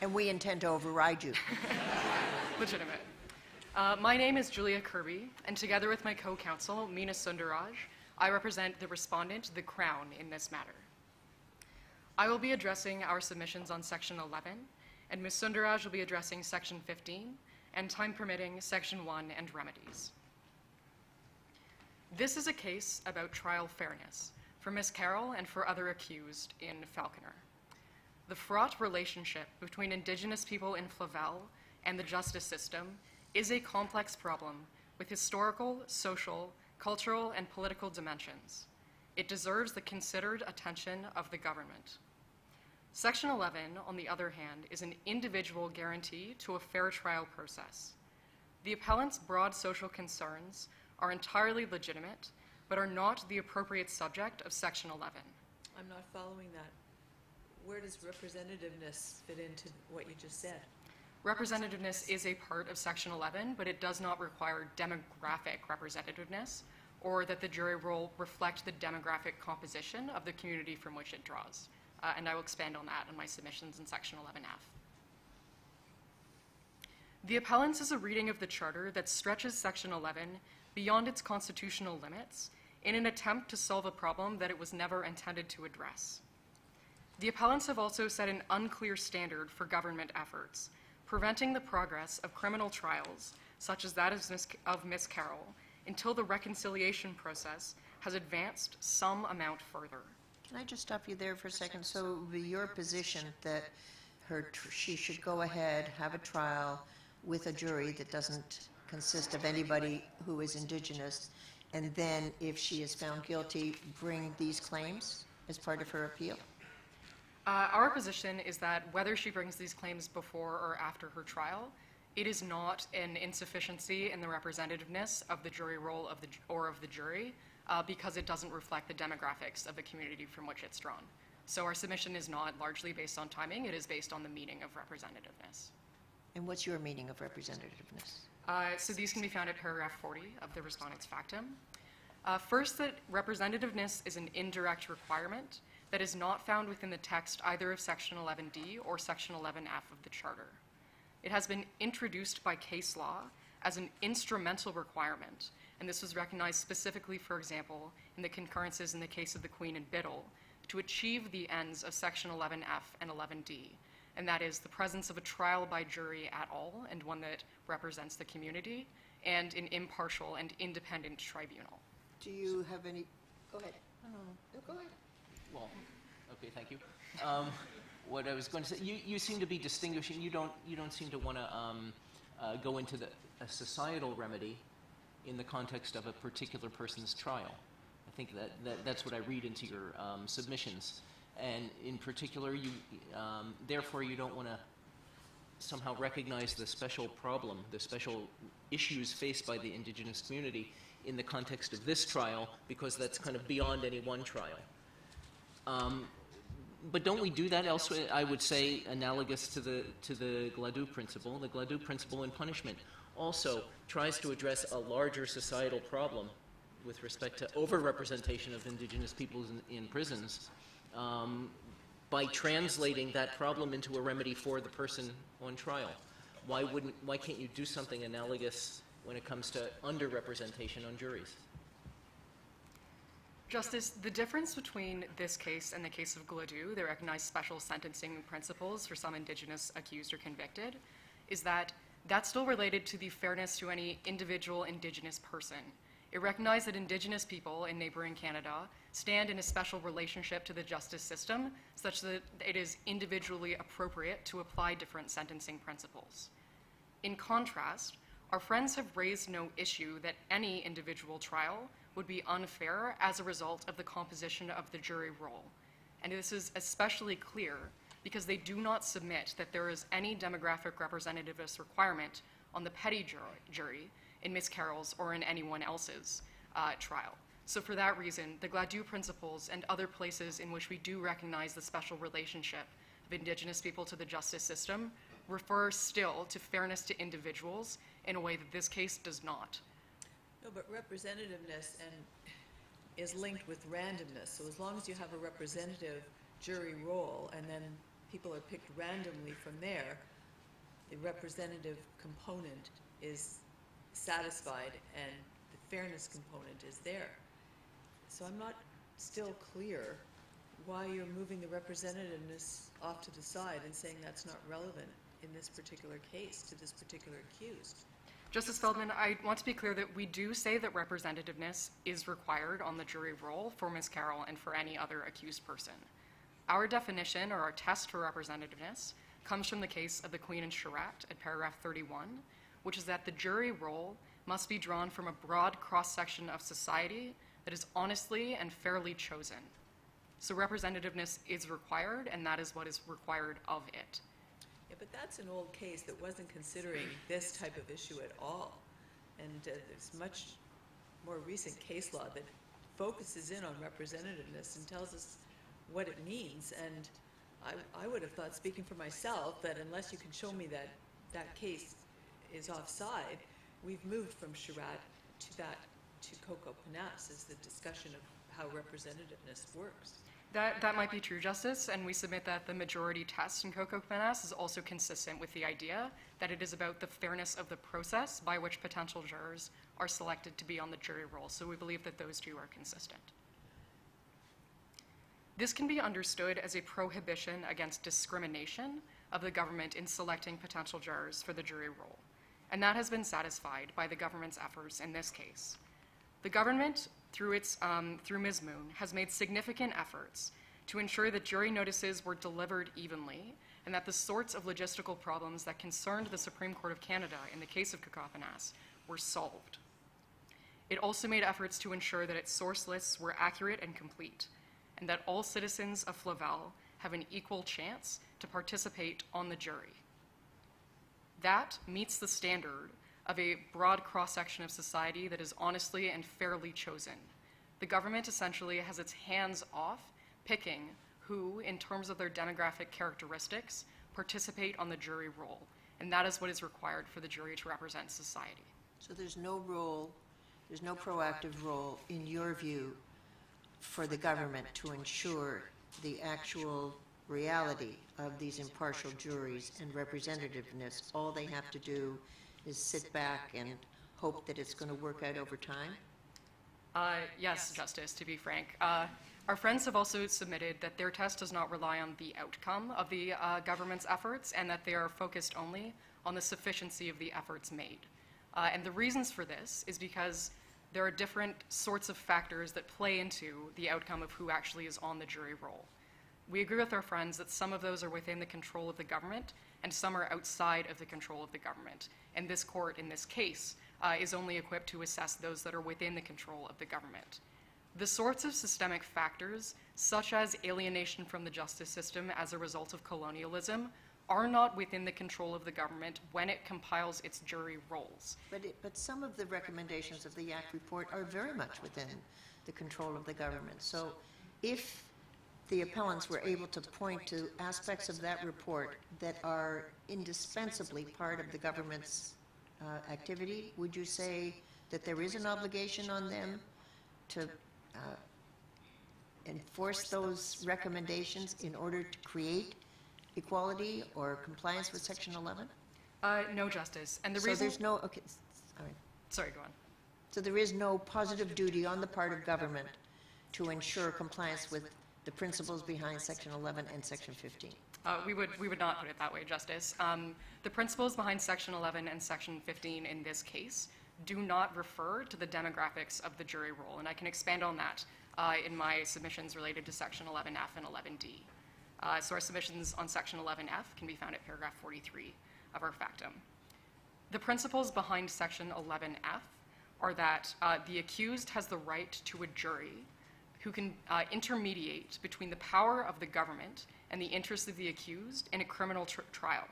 And we intend to override you. Legitimate. My name is Julia Kirby, and together with my co-counsel, Meena Sundararaj, I represent the respondent, the Crown, in this matter. I will be addressing our submissions on Section 11, and Ms. Sundararaj will be addressing Section 15, and time permitting, Section 1 and remedies. This is a case about trial fairness for Ms. Carroll and for other accused in Falconer. The fraught relationship between Indigenous people in Flavel and the justice system is a complex problem with historical, social, cultural, and political dimensions. It deserves the considered attention of the government. Section 11, on the other hand, is an individual guarantee to a fair trial process. The appellant's broad social concerns are entirely legitimate, but are not the appropriate subject of Section 11. I'm not following that. where does representativeness fit into what you just said? Representativeness is a part of Section 11, but it does not require demographic representativeness, or that the jury roll reflect the demographic composition of the community from which it draws. And I will expand on that in my submissions in Section 11F. The appellants is a reading of the Charter that stretches Section 11 beyond its constitutional limits in an attempt to solve a problem that it was never intended to address. The appellants have also set an unclear standard for government efforts, preventing the progress of criminal trials, such as that of Miss Carroll, until the reconciliation process has advanced some amount further. Can I just stop you there for a second? So it would be your position that she should go ahead, have a trial with a jury that doesn't consist of anybody who is Indigenous, and then if she is found guilty, bring these claims as part of her appeal? Our position is that whether she brings these claims before or after her trial, it is not an insufficiency in the representativeness of the jury roll of the jury because it doesn't reflect the demographics of the community from which it's drawn. So our submission is not largely based on timing, it is based on the meaning of representativeness. And what's your meaning of representativeness? So these can be found at paragraph 40 of the respondent's factum. First, that representativeness is an indirect requirement that is not found within the text either of Section 11D or Section 11F of the Charter. It has been introduced by case law as an instrumental requirement, and this was recognized specifically, for example, in the concurrences in the case of the Queen and Biddle, to achieve the ends of Section 11F and 11D, and that is the presence of a trial by jury at all, and one that represents the community, and an impartial and independent tribunal. Do you have any? Go ahead. No, go ahead. Well, okay, thank you. What I was going to say, you seem to be distinguishing. You don't seem to want to go into a societal remedy in the context of a particular person's trial. I think that's what I read into your submissions, and in particular, therefore you don't want to somehow recognize the special problem, the special issues faced by the Indigenous community in the context of this trial, because that's kind of beyond any one trial. But don't we do that elsewhere? I would say analogous to the Gladue principle. The Gladue principle in punishment also tries to address a larger societal problem with respect to overrepresentation of Indigenous peoples in prisons by translating that problem into a remedy for the person on trial. Why can't you do something analogous when it comes to underrepresentation on juries? Justice, the difference between this case and the case of Gladue, that recognize special sentencing principles for some Indigenous accused or convicted, is that that's still related to the fairness to any individual Indigenous person. It recognized that Indigenous people in neighboring Canada stand in a special relationship to the justice system, such that it is individually appropriate to apply different sentencing principles. In contrast, our friends have raised no issue that any individual trial would be unfair as a result of the composition of the jury roll. And this is especially clear because they do not submit that there is any demographic representativeness requirement on the petty jury in Miss Carroll's or in anyone else's trial. So for that reason, the Gladue principles and other places in which we do recognize the special relationship of Indigenous people to the justice system refer still to fairness to individuals in a way that this case does not. No, but representativeness is linked with randomness. So as long as you have a representative jury roll and then people are picked randomly from there, the representative component is satisfied and the fairness component is there. So I'm not still clear why you're moving the representativeness off to the side and saying that's not relevant in this particular case to this particular accused. Justice Feldman, I want to be clear that we do say that representativeness is required on the jury roll for Ms. Carroll and for any other accused person. Our definition, or our test for representativeness, comes from the case of the Queen and Charette at paragraph 31, which is that the jury roll must be drawn from a broad cross-section of society that is honestly and fairly chosen. So representativeness is required, and that is what is required of it. Yeah, but that's an old case that wasn't considering this type of issue at all. And there's much more recent case law that focuses in on representativeness and tells us what it means. And I would have thought, speaking for myself, that unless you can show me that that case is offside, we've moved from Charade to Coco Panas as the discussion of how representativeness works. That might be true, Justice, and we submit that the majority test in Coco Panas is also consistent with the idea that it is about the fairness of the process by which potential jurors are selected to be on the jury roll. So we believe that those two are consistent. This can be understood as a prohibition against discrimination of the government in selecting potential jurors for the jury roll, and that has been satisfied by the government's efforts in this case. The government, through Ms. Moon, has made significant efforts to ensure that jury notices were delivered evenly and that the sorts of logistical problems that concerned the Supreme Court of Canada in the case of Coco Panas were solved. It also made efforts to ensure that its source lists were accurate and complete, and that all citizens of Flavel have an equal chance to participate on the jury. That meets the standard of a broad cross-section of society that is honestly and fairly chosen. The government essentially has its hands off picking who, in terms of their demographic characteristics, participate on the jury roll, and that is what is required for the jury to represent society. So there's no role, there's no proactive role, in your view, for the government to ensure the actual reality of these impartial juries and representativeness. All they have to do is sit back and hope that it's going to work out over time? Yes, Justice, to be frank. Our friends have also submitted that their test does not rely on the outcome of the government's efforts and that they are focused only on the sufficiency of the efforts made. And the reasons for this is because there are different sorts of factors that play into the outcome of who actually is on the jury roll. We agree with our friends that some of those are within the control of the government and some are outside of the control of the government. And this court, in this case, is only equipped to assess those that are within the control of the government. The sorts of systemic factors, such as alienation from the justice system as a result of colonialism, are not within the control of the government when it compiles its jury rolls. But some of the recommendations of the YAC report are very much within the control of the government. So if the appellants were able to point to aspects of that report that are indispensably part of the government's activity, would you say that there is an obligation on them to enforce those recommendations in order to create equality or compliance with Section 11? No, Justice. And the So reason... there's no, okay, all right. Sorry, go on. So there is no positive duty on the part of government to ensure compliance with the principles behind Section 11 and Section 15? We would not put it that way, Justice. The principles behind Section 11 and Section 15 in this case do not refer to the demographics of the jury roll, and I can expand on that in my submissions related to Section 11F and 11D. So our submissions on Section 11F can be found at paragraph 43 of our factum. The principles behind Section 11F are that the accused has the right to a jury who can intermediate between the power of the government and the interests of the accused in a criminal trial.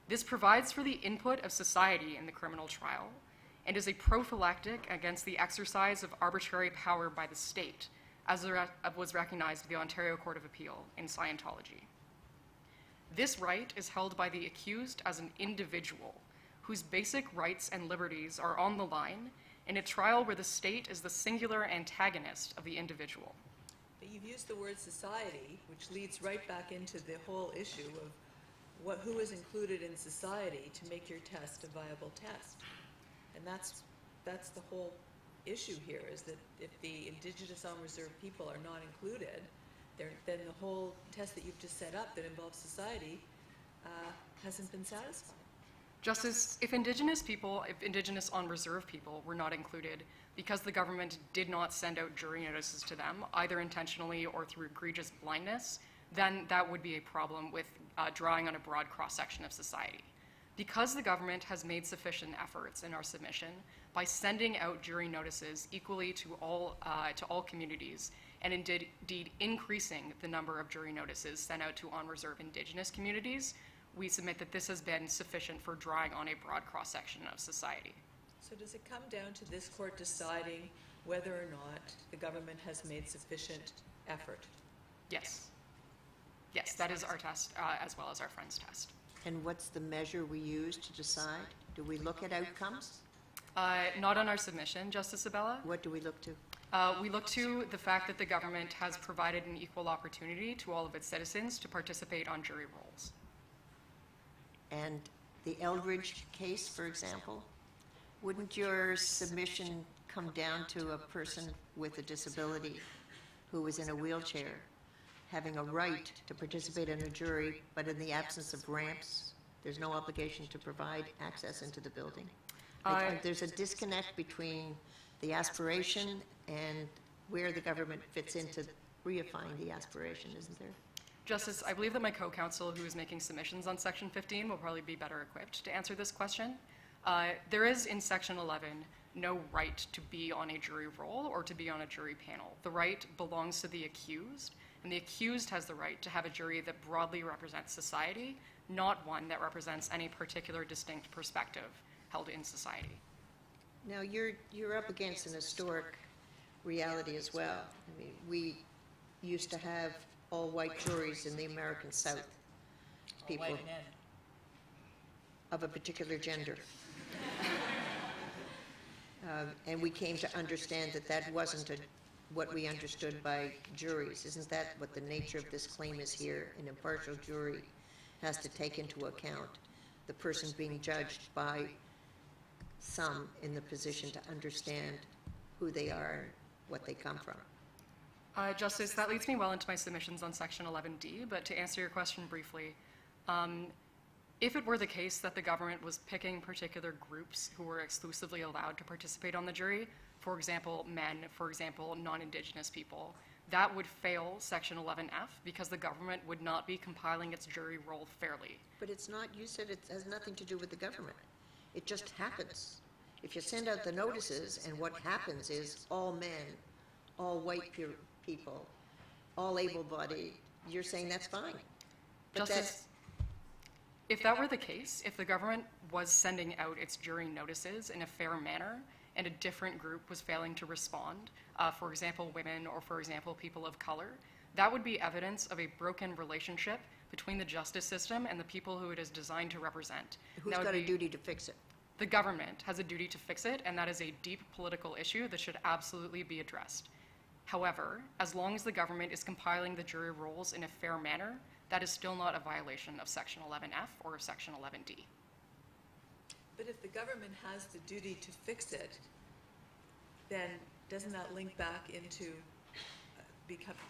This provides for the input of society in the criminal trial and is a prophylactic against the exercise of arbitrary power by the state, as was recognized by the Ontario Court of Appeal in Scientology. This right is held by the accused as an individual whose basic rights and liberties are on the line in a trial where the state is the singular antagonist of the individual. But you've used the word society, which leads right back into the whole issue of who is included in society to make your test a viable test. And that's the whole issue here, is that if the Indigenous unreserved people are not included, then the whole test that you've just set up that involves society hasn't been satisfied. Justice, if Indigenous unreserved people were not included because the government did not send out jury notices to them, either intentionally or through egregious blindness, then that would be a problem with drawing on a broad cross-section of society. Because the government has made sufficient efforts in our submission by sending out jury notices equally to all communities, and indeed increasing the number of jury notices sent out to unreserved Indigenous communities, we submit that this has been sufficient for drawing on a broad cross-section of society. So does it come down to this court deciding whether or not the government has made sufficient effort? Yes. Yes, that is our test as well as our friend's test. And what's the measure we use to decide? Do we look at outcomes? Not on our submission, Justice Abella. What do we look to? We look to the fact that the government has provided an equal opportunity to all of its citizens to participate on jury rolls. And the Eldridge case, for example, wouldn't your submission come down to a person with a disability who was in a wheelchair having a right to participate in a jury, but in the absence of ramps, there's no obligation to provide access into the building? There's a disconnect between the aspiration and where the government fits into reifying the aspiration, isn't there? Justice, I believe that my co-counsel who is making submissions on Section 15 will probably be better equipped to answer this question. There is in Section 11 no right to be on a jury roll or to be on a jury panel. The right belongs to the accused, and the accused has the right to have a jury that broadly represents society, not one that represents any particular distinct perspective held in society. Now, you're up against an historic reality as well. I mean, we used to have all-white juries in the American South. People of a particular gender. And we came to understand that that wasn't what we understood by juries. Isn't that what the nature of this claim is here? An impartial jury has to take into account the person being judged by some in the position to understand who they are, what they come from. Justice, that leads me well into my submissions on Section 11D, but to answer your question briefly, if it were the case that the government was picking particular groups who were exclusively allowed to participate on the jury, for example, men, for example, non-Indigenous people, that would fail Section 11F because the government would not be compiling its jury roll fairly. But it's not, you said it has nothing to do with the government. It just happens. If you send out the notices and what happens is all men, all white people, all able-bodied, you're saying that's fine. But Justice, if that were the case, if the government was sending out its jury notices in a fair manner and a different group was failing to respond, for example, women or, for example, people of color, that would be evidence of a broken relationship between the justice system and the people who it is designed to represent. who's got a duty to fix it? The government has a duty to fix it, and that is a deep political issue that should absolutely be addressed. However, as long as the government is compiling the jury rolls in a fair manner, that is still not a violation of Section 11F or of Section 11D. But if the government has the duty to fix it, then doesn't that link back into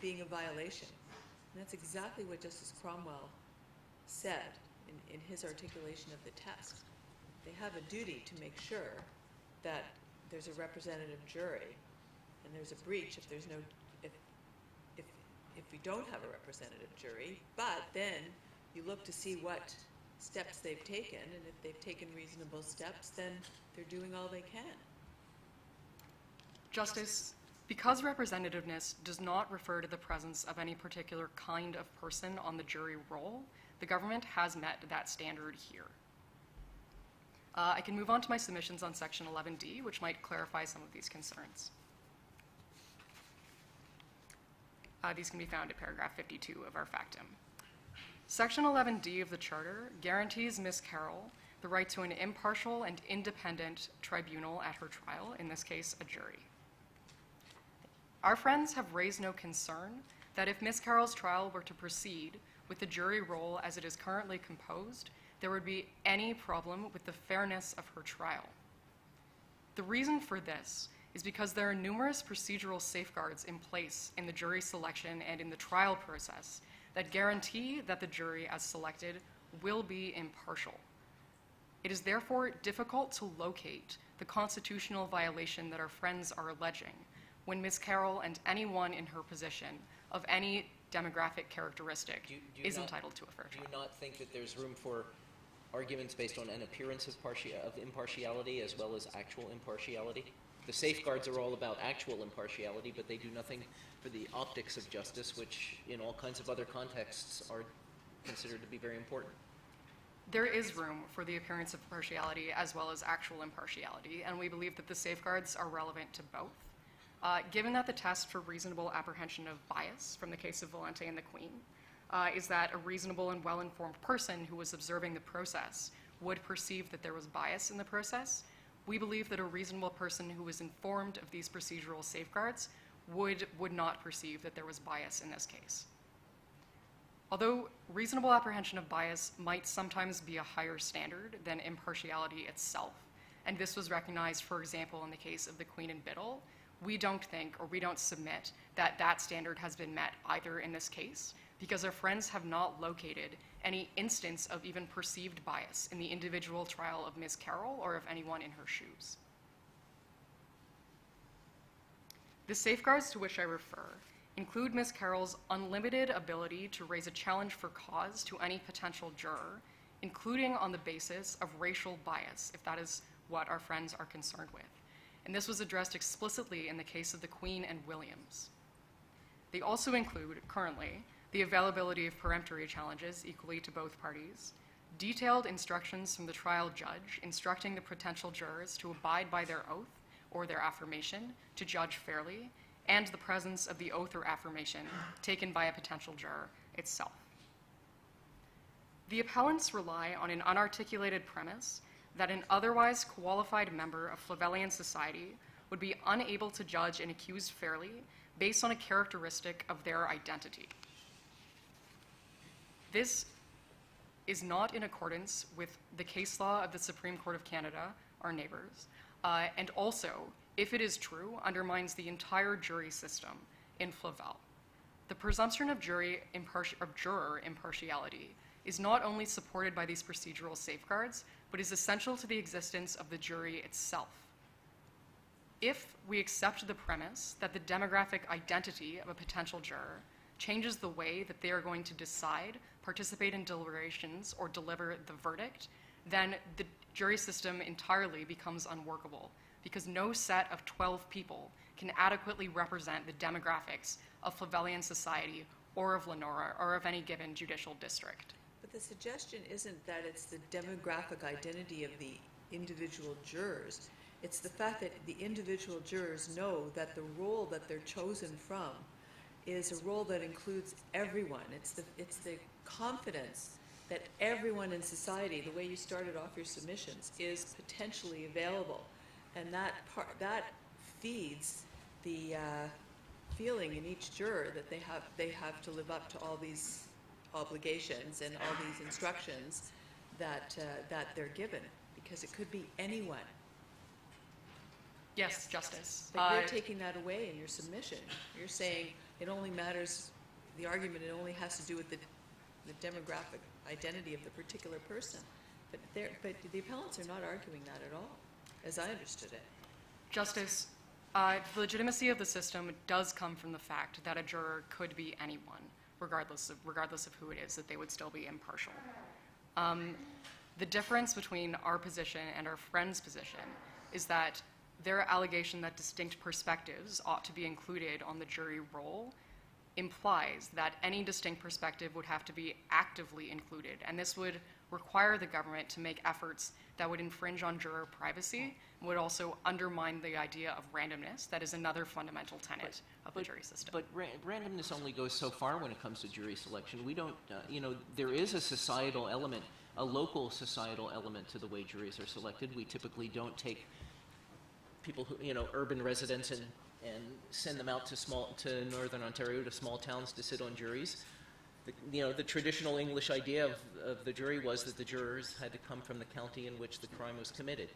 being a violation? And that's exactly what Justice Cromwell said in his articulation of the test. They have a duty to make sure that there's a representative jury, and there's a breach if there's no, if we don't have a representative jury. But then you look to see what steps they've taken, and if they've taken reasonable steps, then they're doing all they can. Justice, because representativeness does not refer to the presence of any particular kind of person on the jury roll, the government has met that standard here. I can move on to my submissions on Section 11D, which might clarify some of these concerns. These can be found at paragraph 52 of our factum. Section 11D of the Charter guarantees Ms. Carroll the right to an impartial and independent tribunal at her trial, in this case, a jury. Our friends have raised no concern that if Ms. Carroll's trial were to proceed with the jury roll as it is currently composed, there would be any problem with the fairness of her trial. The reason for this is because there are numerous procedural safeguards in place in the jury selection and in the trial process that guarantee that the jury as selected will be impartial. It is therefore difficult to locate the constitutional violation that our friends are alleging when Ms. Carroll and anyone in her position of any demographic characteristic is entitled to a fair trial. Do you not think that there's room for arguments based on an appearance of impartiality as well as actual impartiality? The safeguards are all about actual impartiality, but they do nothing for the optics of justice, which in all kinds of other contexts are considered to be very important. There is room for the appearance of partiality as well as actual impartiality, and we believe that the safeguards are relevant to both. Given that the test for reasonable apprehension of bias from the case of Valente and the Queen is that a reasonable and well-informed person who was observing the process would perceive that there was bias in the process. We believe that a reasonable person who was informed of these procedural safeguards would not perceive that there was bias in this case. Although reasonable apprehension of bias might sometimes be a higher standard than impartiality itself, and this was recognized, for example, in the case of the Queen and Biddle, we don't think, or we don't submit, that that standard has been met either in this case, because our friends have not located any instance of even perceived bias in the individual trial of Ms. Carroll or of anyone in her shoes. The safeguards to which I refer include Ms. Carroll's unlimited ability to raise a challenge for cause to any potential juror, including on the basis of racial bias, if that is what our friends are concerned with. And this was addressed explicitly in the case of the Queen and Williams. They also include, currently, the availability of peremptory challenges equally to both parties, detailed instructions from the trial judge instructing the potential jurors to abide by their oath or their affirmation to judge fairly, and the presence of the oath or affirmation taken by a potential juror itself. The appellants rely on an unarticulated premise that an otherwise qualified member of Flavelian society would be unable to judge an accused fairly based on a characteristic of their identity. This is not in accordance with the case law of the Supreme Court of Canada, our neighbors, and also, if it is true, undermines the entire jury system in Flavel. The presumption of juror impartiality is not only supported by these procedural safeguards, but is essential to the existence of the jury itself. If we accept the premise that the demographic identity of a potential juror changes the way that they are going to decide, participate in deliberations, or deliver the verdict, then the jury system entirely becomes unworkable, because no set of 12 people can adequately represent the demographics of Flavelian society or of Lenora or of any given judicial district. But the suggestion isn't that it's the demographic identity of the individual jurors. It's the fact that the individual jurors know that the role that they're chosen from is a role that includes everyone. It's the confidence that everyone in society, the way you started off your submissions, is potentially available. And that feeds the feeling in each juror that they have to live up to all these obligations and all these instructions that they're given, because it could be anyone. Yes, Justice. But you're taking that away in your submission. You're saying it only matters, the argument, it only has to do with the demographic identity of the particular person. But the appellants are not arguing that at all, as I understood it. Justice, the legitimacy of the system does come from the fact that a juror could be anyone, regardless of who it is, that they would still be impartial. The difference between our position and our friend's position is that their allegation that distinct perspectives ought to be included on the jury roll implies that any distinct perspective would have to be actively included, and this would require the government to make efforts that would infringe on juror privacy and would also undermine the idea of randomness. That is another fundamental tenet of the jury system. But randomness only goes so far when it comes to jury selection. We don't, there is a societal element, a local societal element to the way juries are selected. We typically don't take people who, urban residents and send them out to Northern Ontario, to small towns to sit on juries. The traditional English idea of the jury was that the jurors had to come from the county in which the crime was committed.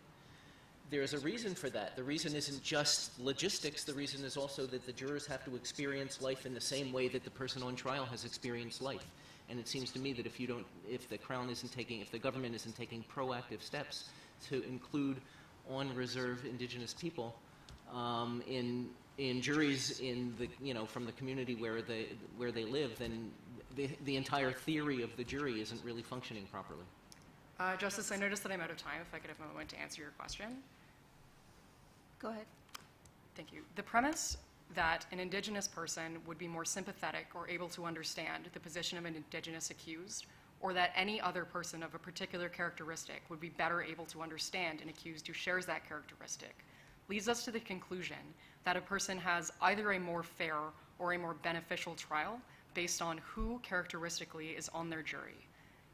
There's a reason for that. The reason isn't just logistics. The reason is also that the jurors have to experience life in the same way that the person on trial has experienced life. And it seems to me that if the government isn't taking proactive steps to include on reserve Indigenous people in juries from the community where they live, then the entire theory of the jury isn't really functioning properly. Justice, I noticed that I'm out of time. If I could have a moment to answer your question. Go ahead. Thank you. The premise that an Indigenous person would be more sympathetic or able to understand the position of an Indigenous accused, or that any other person of a particular characteristic would be better able to understand an accused who shares that characteristic, leads us to the conclusion that a person has either a more fair or a more beneficial trial based on who characteristically is on their jury.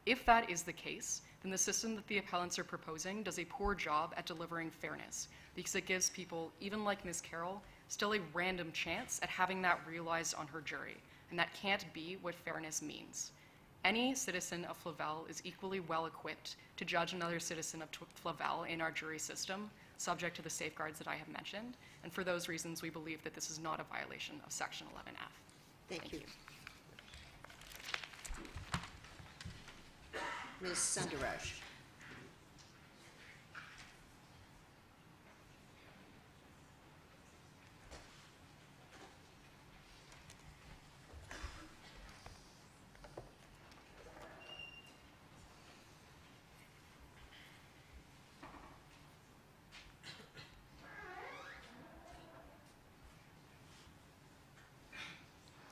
If that is the case, then the system that the appellants are proposing does a poor job at delivering fairness, because it gives people, even like Ms. Carroll, still a random chance at having that realized on her jury, and that can't be what fairness means. Any citizen of Flavel is equally well equipped to judge another citizen of Flavel in our jury system, subject to the safeguards that I have mentioned, and for those reasons we believe that this is not a violation of Section 11F. Thank you. Ms. Sundararaj.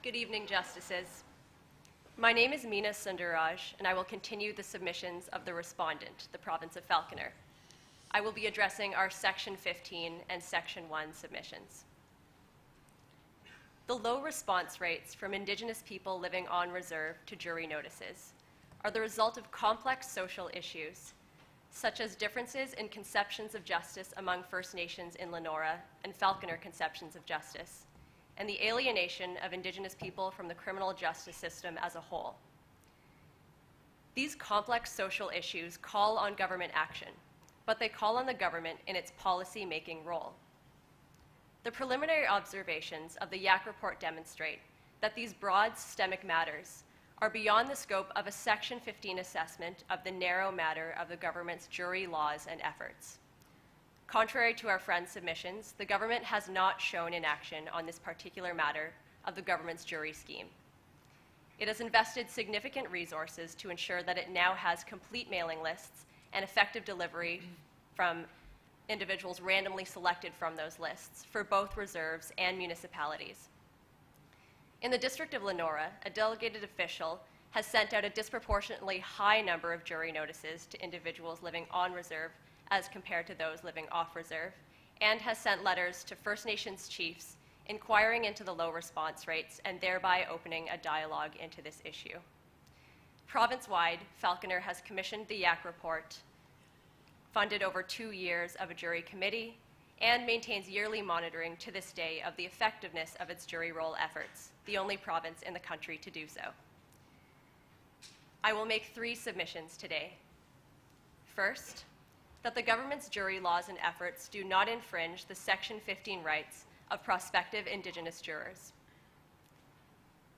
Good evening, Justices. My name is Meena Sundararaj, and I will continue the submissions of the respondent, the province of Falconer. I will be addressing our Section 15 and Section 1 submissions. The low response rates from Indigenous people living on reserve to jury notices are the result of complex social issues, such as differences in conceptions of justice among First Nations in Lenora and Falconer conceptions of justice, and the alienation of Indigenous people from the criminal justice system as a whole. These complex social issues call on government action, but they call on the government in its policy-making role. The preliminary observations of the YAC report demonstrate that these broad systemic matters are beyond the scope of a Section 15 assessment of the narrow matter of the government's jury laws and efforts. Contrary to our friends' submissions, the government has not shown in action on this particular matter of the government's jury scheme. It has invested significant resources to ensure that it now has complete mailing lists and effective delivery from individuals randomly selected from those lists for both reserves and municipalities. In the District of Lenora, a delegated official has sent out a disproportionately high number of jury notices to individuals living on reserve as compared to those living off reserve, and has sent letters to First Nations chiefs inquiring into the low response rates and thereby opening a dialogue into this issue. Province-wide, Falconer has commissioned the YAC report, funded over 2 years of a jury committee, and maintains yearly monitoring to this day of the effectiveness of its jury roll efforts, the only province in the country to do so. I will make 3 submissions today. First, that the government's jury laws and efforts do not infringe the Section 15 rights of prospective Indigenous jurors.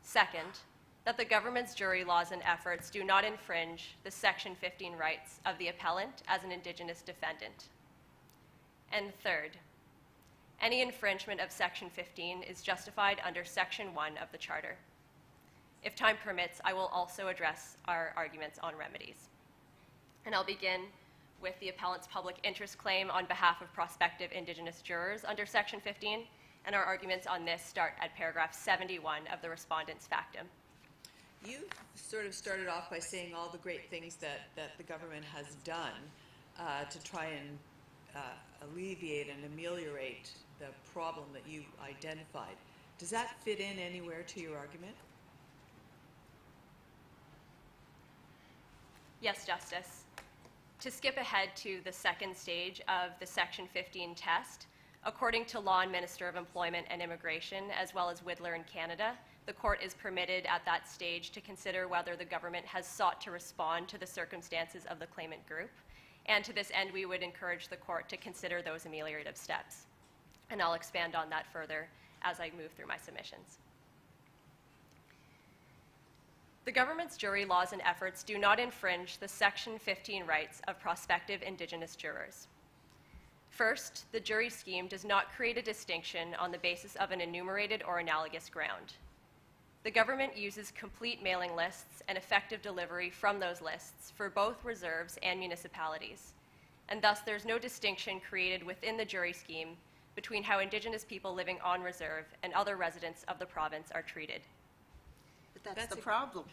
Second, that the government's jury laws and efforts do not infringe the Section 15 rights of the appellant as an Indigenous defendant. And third, any infringement of Section 15 is justified under Section 1 of the Charter. If time permits, I will also address our arguments on remedies. And I'll begin with the appellant's public interest claim on behalf of prospective Indigenous jurors under Section 15, and our arguments on this start at paragraph 71 of the respondent's factum. You sort of started off by saying all the great things that the government has done to try and alleviate and ameliorate the problem that you identified. Does that fit in anywhere to your argument? Yes, Justice. To skip ahead to the second stage of the Section 15 test, according to Law and Minister of Employment and Immigration, as well as Whittler in Canada, the court is permitted at that stage to consider whether the government has sought to respond to the circumstances of the claimant group. And to this end, we would encourage the court to consider those ameliorative steps. And I'll expand on that further as I move through my submissions. The government's jury laws and efforts do not infringe the Section 15 rights of prospective Indigenous jurors. First, the jury scheme does not create a distinction on the basis of an enumerated or analogous ground. The government uses complete mailing lists and effective delivery from those lists for both reserves and municipalities, and thus there's no distinction created within the jury scheme between how Indigenous people living on reserve and other residents of the province are treated. But that's the problem.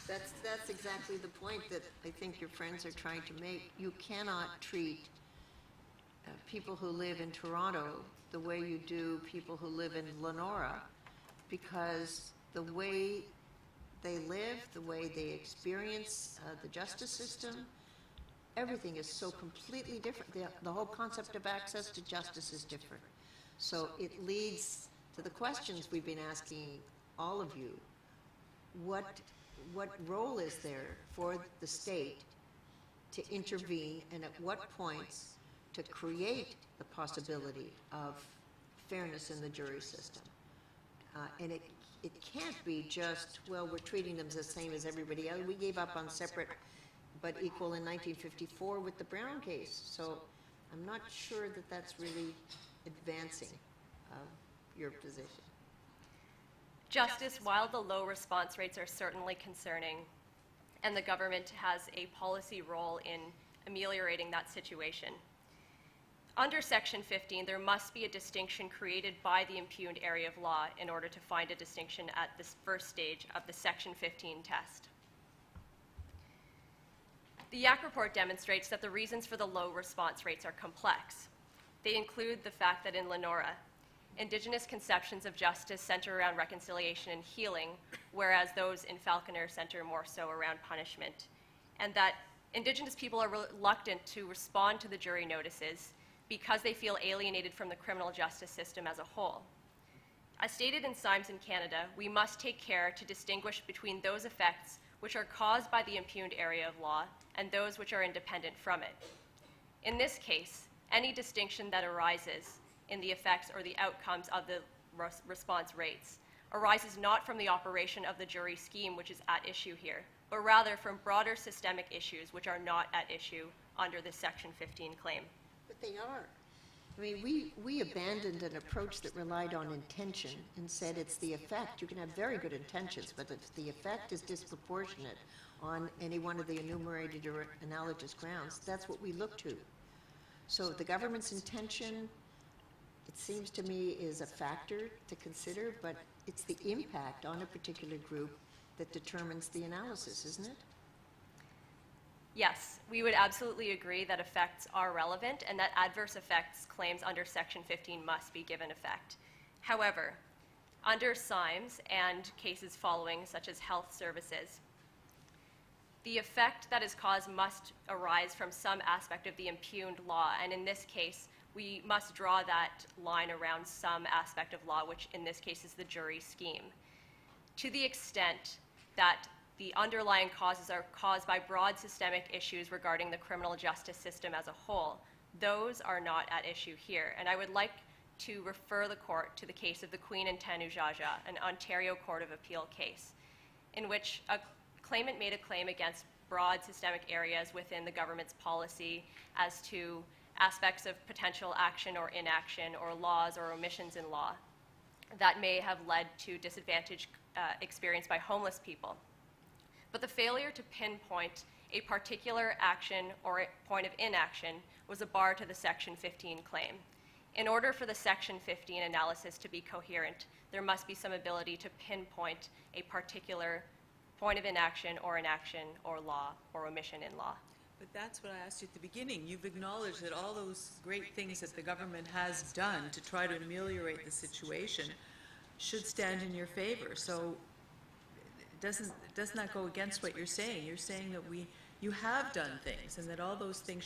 That's exactly the point that I think your friends are trying to make. You cannot treat people who live in Toronto the way you do people who live in Lenora, because the way they live, the way they experience the justice system, everything is so completely different. The whole concept of access to justice is different. So it leads to the questions we've been asking all of you. What role is there for the state to intervene, and at what points to create the possibility of fairness in the jury system? And it can't be just, well, we're treating them the same as everybody else. We gave up on separate but equal in 1954 with the Brown case. So I'm not sure that that's really advancing your position. Justice, while the low response rates are certainly concerning, and the government has a policy role in ameliorating that situation, under Section 15, there must be a distinction created by the impugned area of law in order to find a distinction at this first stage of the Section 15 test. The YAC report demonstrates that the reasons for the low response rates are complex. They include the fact that in Lenora, Indigenous conceptions of justice center around reconciliation and healing, whereas those in Falconer center more so around punishment, and that Indigenous people are reluctant to respond to the jury notices because they feel alienated from the criminal justice system as a whole. As stated in Symes in Canada, we must take care to distinguish between those effects which are caused by the impugned area of law and those which are independent from it. In this case, any distinction that arises in the effects or the outcomes of the response rates arises not from the operation of the jury scheme which is at issue here, but rather from broader systemic issues which are not at issue under the Section 15 claim. But they are. I mean, we abandoned an approach that relied on intention and said it's the effect. You can have very good intentions, but if the effect is disproportionate on any one of the enumerated or analogous grounds, that's what we look to. So the government's intention, it seems to me, is a factor to consider, but it's the impact on a particular group that determines the analysis, isn't it? Yes, we would absolutely agree that effects are relevant and that adverse effects claims under Section 15 must be given effect. However, under Symes and cases following, such as health services, the effect that is caused must arise from some aspect of the impugned law, and in this case, we must draw that line around some aspect of law, which in this case is the jury scheme. To the extent that the underlying causes are caused by broad systemic issues regarding the criminal justice system as a whole, those are not at issue here. And I would like to refer the court to the case of the Queen and Tanujaja, an Ontario Court of Appeal case, in which a claimant made a claim against broad systemic areas within the government's policy as to aspects of potential action or inaction or laws or omissions in law that may have led to disadvantage experienced by homeless people. But the failure to pinpoint a particular action or a point of inaction was a bar to the Section 15 claim. In order for the Section 15 analysis to be coherent, there must be some ability to pinpoint a particular point of inaction or law or omission in law. But that's what I asked you at the beginning. You've acknowledged that all those great things that the government has done to try to ameliorate the situation should stand in your favor. So does not go against what you're saying. You're saying that you have done things and that all those things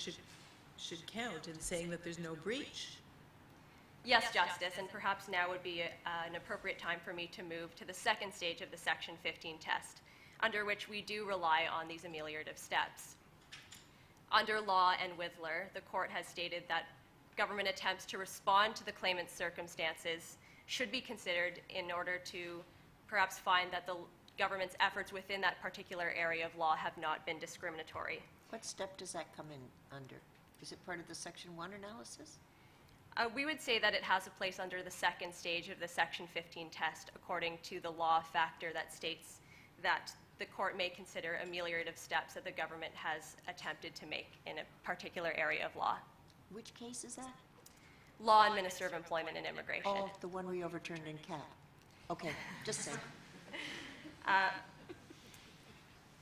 should count in saying that there's no breach. Yes, Justice, and perhaps now would be an appropriate time for me to move to the second stage of the Section 15 test, under which we do rely on these ameliorative steps. Under Law and Withler, the court has stated that government attempts to respond to the claimant's circumstances should be considered in order to perhaps find that the government's efforts within that particular area of law have not been discriminatory. What step does that come in under? Is it part of the Section 1 analysis? We would say that it has a place under the second stage of the Section 15 test, according to the law factor that states that the court may consider ameliorative steps that the government has attempted to make in a particular area of law. Which case is that? Law and Minister of Employment and Immigration. Oh, the one we overturned in CAP. Okay, just saying.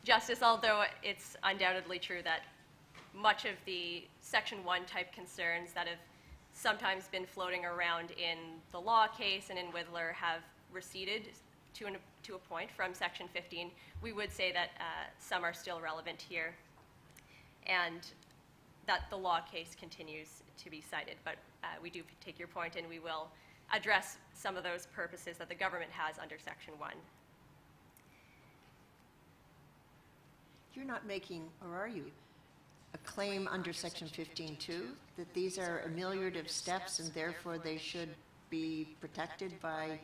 Justice, although it's undoubtedly true that much of the Section 1 type concerns that have sometimes been floating around in the law case and in Withler have receded, to a point from Section 15, we would say that some are still relevant here, and that the law case continues to be cited. But we do take your point, and we will address some of those purposes that the government has under Section 1. You're not making, or are you, a claim under Section 15.2 that these are ameliorative steps and therefore they should be protected by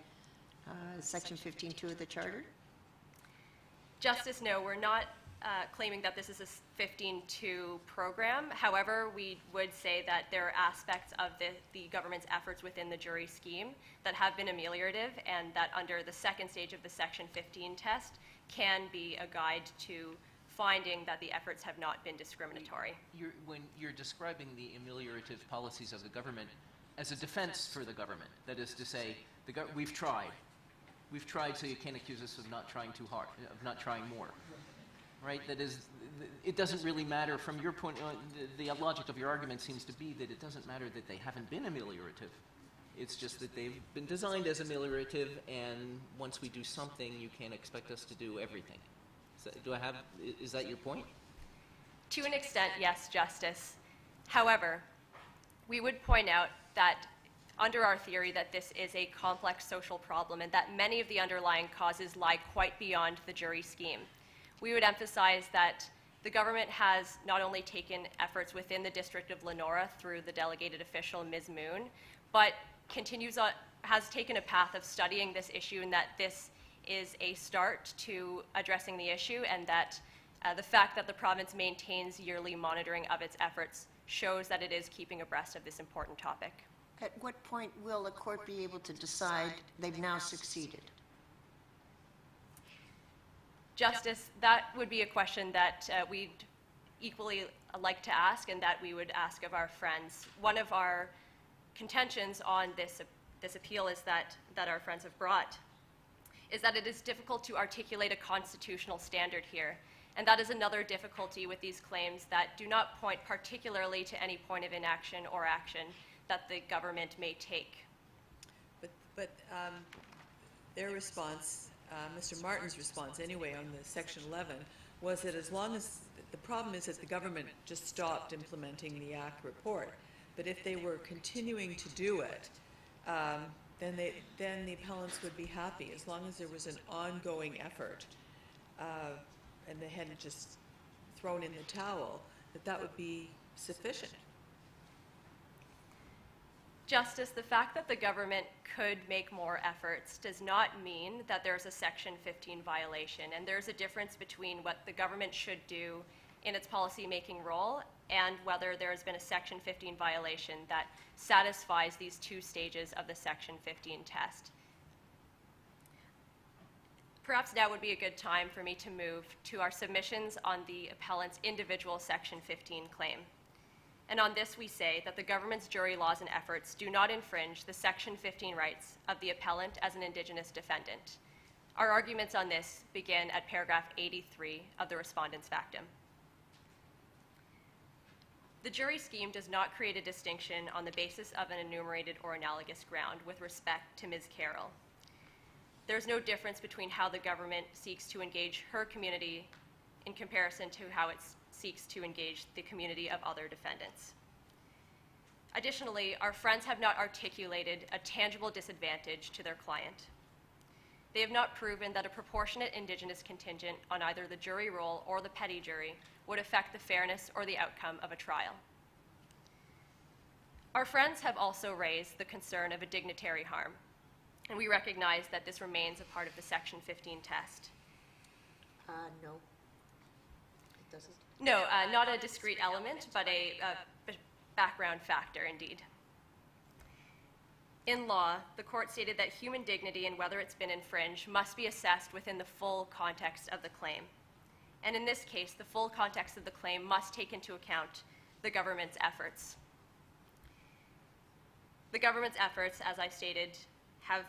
Section 15.2 of the Charter? Justice, no, we're not claiming that this is a 15.2 program. However, we would say that there are aspects of the government's efforts within the jury scheme that have been ameliorative, and that under the second stage of the Section 15 test can be a guide to finding that the efforts have not been discriminatory. When you're describing the ameliorative policies of the government as a defense for the government, that is to say, we've tried, so you can't accuse us of not trying too hard, of not trying more, right? That is, it doesn't really matter from your point. The logic of your argument seems to be that it doesn't matter that they haven't been ameliorative. It's just that they've been designed as ameliorative, and once we do something, you can't expect us to do everything. Is that your point? To an extent, yes, Justice. However, we would point out that under our theory that this is a complex social problem and that many of the underlying causes lie quite beyond the jury scheme. We would emphasize that the government has not only taken efforts within the District of Lenora through the delegated official, Ms. Moon, but has taken a path of studying this issue, and that this is a start to addressing the issue, and that the fact that the province maintains yearly monitoring of its efforts shows that it is keeping abreast of this important topic. At what point will the court be able to decide they've now succeeded? Justice, that would be a question that we'd equally like to ask, and that we would ask of our friends. One of our contentions on this appeal is that our friends have brought is that it is difficult to articulate a constitutional standard here. And that is another difficulty with these claims that do not point particularly to any point of inaction or action that the government may take. But their response, Mr. Martin's response anyway on the Section 11, was that as long as, the problem is that the government just stopped implementing the ACT report. But if they were continuing to do it, then the appellants would be happy, as long as there was an ongoing effort and they hadn't just thrown in the towel, that would be sufficient. Justice, the fact that the government could make more efforts does not mean that there's a Section 15 violation, and there's a difference between what the government should do in its policy-making role and whether there has been a Section 15 violation that satisfies these two stages of the Section 15 test. Perhaps now would be a good time for me to move to our submissions on the appellant's individual Section 15 claim. And on this we say that the government's jury laws and efforts do not infringe the Section 15 rights of the appellant as an Indigenous defendant. Our arguments on this begin at paragraph 83 of the respondent's factum. The jury scheme does not create a distinction on the basis of an enumerated or analogous ground with respect to Ms. Carroll. There's no difference between how the government seeks to engage her community in comparison to how it seeks to engage the community of other defendants. Additionally, our friends have not articulated a tangible disadvantage to their client. They have not proven that a proportionate Indigenous contingent on either the jury roll or the petty jury would affect the fairness or the outcome of a trial. Our friends have also raised the concern of a dignitary harm, and we recognize that this remains a part of the Section 15 test. No, it doesn't. No, not a discrete element, but a background factor indeed. In law, the court stated that human dignity and whether it's been infringed must be assessed within the full context of the claim. And in this case, the full context of the claim must take into account the government's efforts. The government's efforts, as I stated, have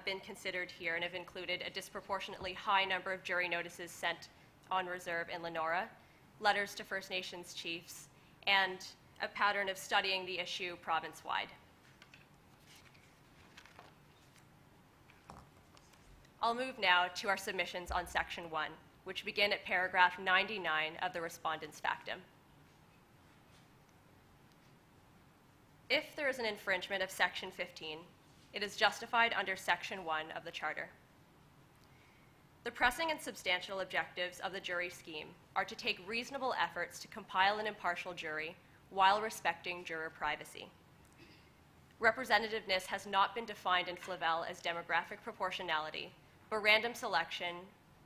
been considered here and have included a disproportionately high number of jury notices sent on reserve in Lenora, letters to First Nations chiefs, and a pattern of studying the issue province-wide. I'll move now to our submissions on Section 1, which begin at paragraph 99 of the respondent's factum. If there is an infringement of Section 15, it is justified under Section 1 of the Charter. The pressing and substantial objectives of the jury scheme are to take reasonable efforts to compile an impartial jury while respecting juror privacy. Representativeness has not been defined in Flavel as demographic proportionality, but random selection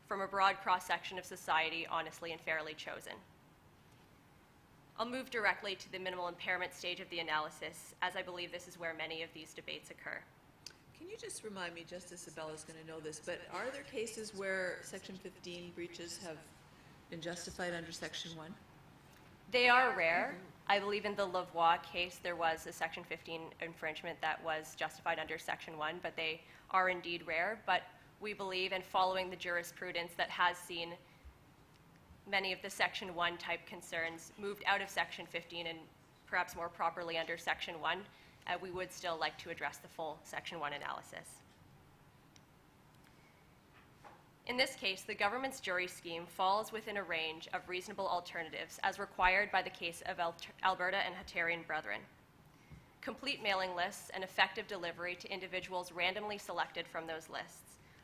from a broad cross-section of society honestly and fairly chosen. I'll move directly to the minimal impairment stage of the analysis, as I believe this is where many of these debates occur. Can you just remind me, Justice Abella is going to know this, but are there cases where Section 15 breaches have been justified under Section 1? They are rare. I believe in the Lavoie case there was a Section 15 infringement that was justified under Section 1, but they are indeed rare. But we believe, in following the jurisprudence that has seen many of the Section 1 type concerns moved out of Section 15 and perhaps more properly under Section 1, we would still like to address the full Section 1 analysis. In this case, the government's jury scheme falls within a range of reasonable alternatives as required by the case of Alberta and Hatarian Brethren. Complete mailing lists and effective delivery to individuals randomly selected from those lists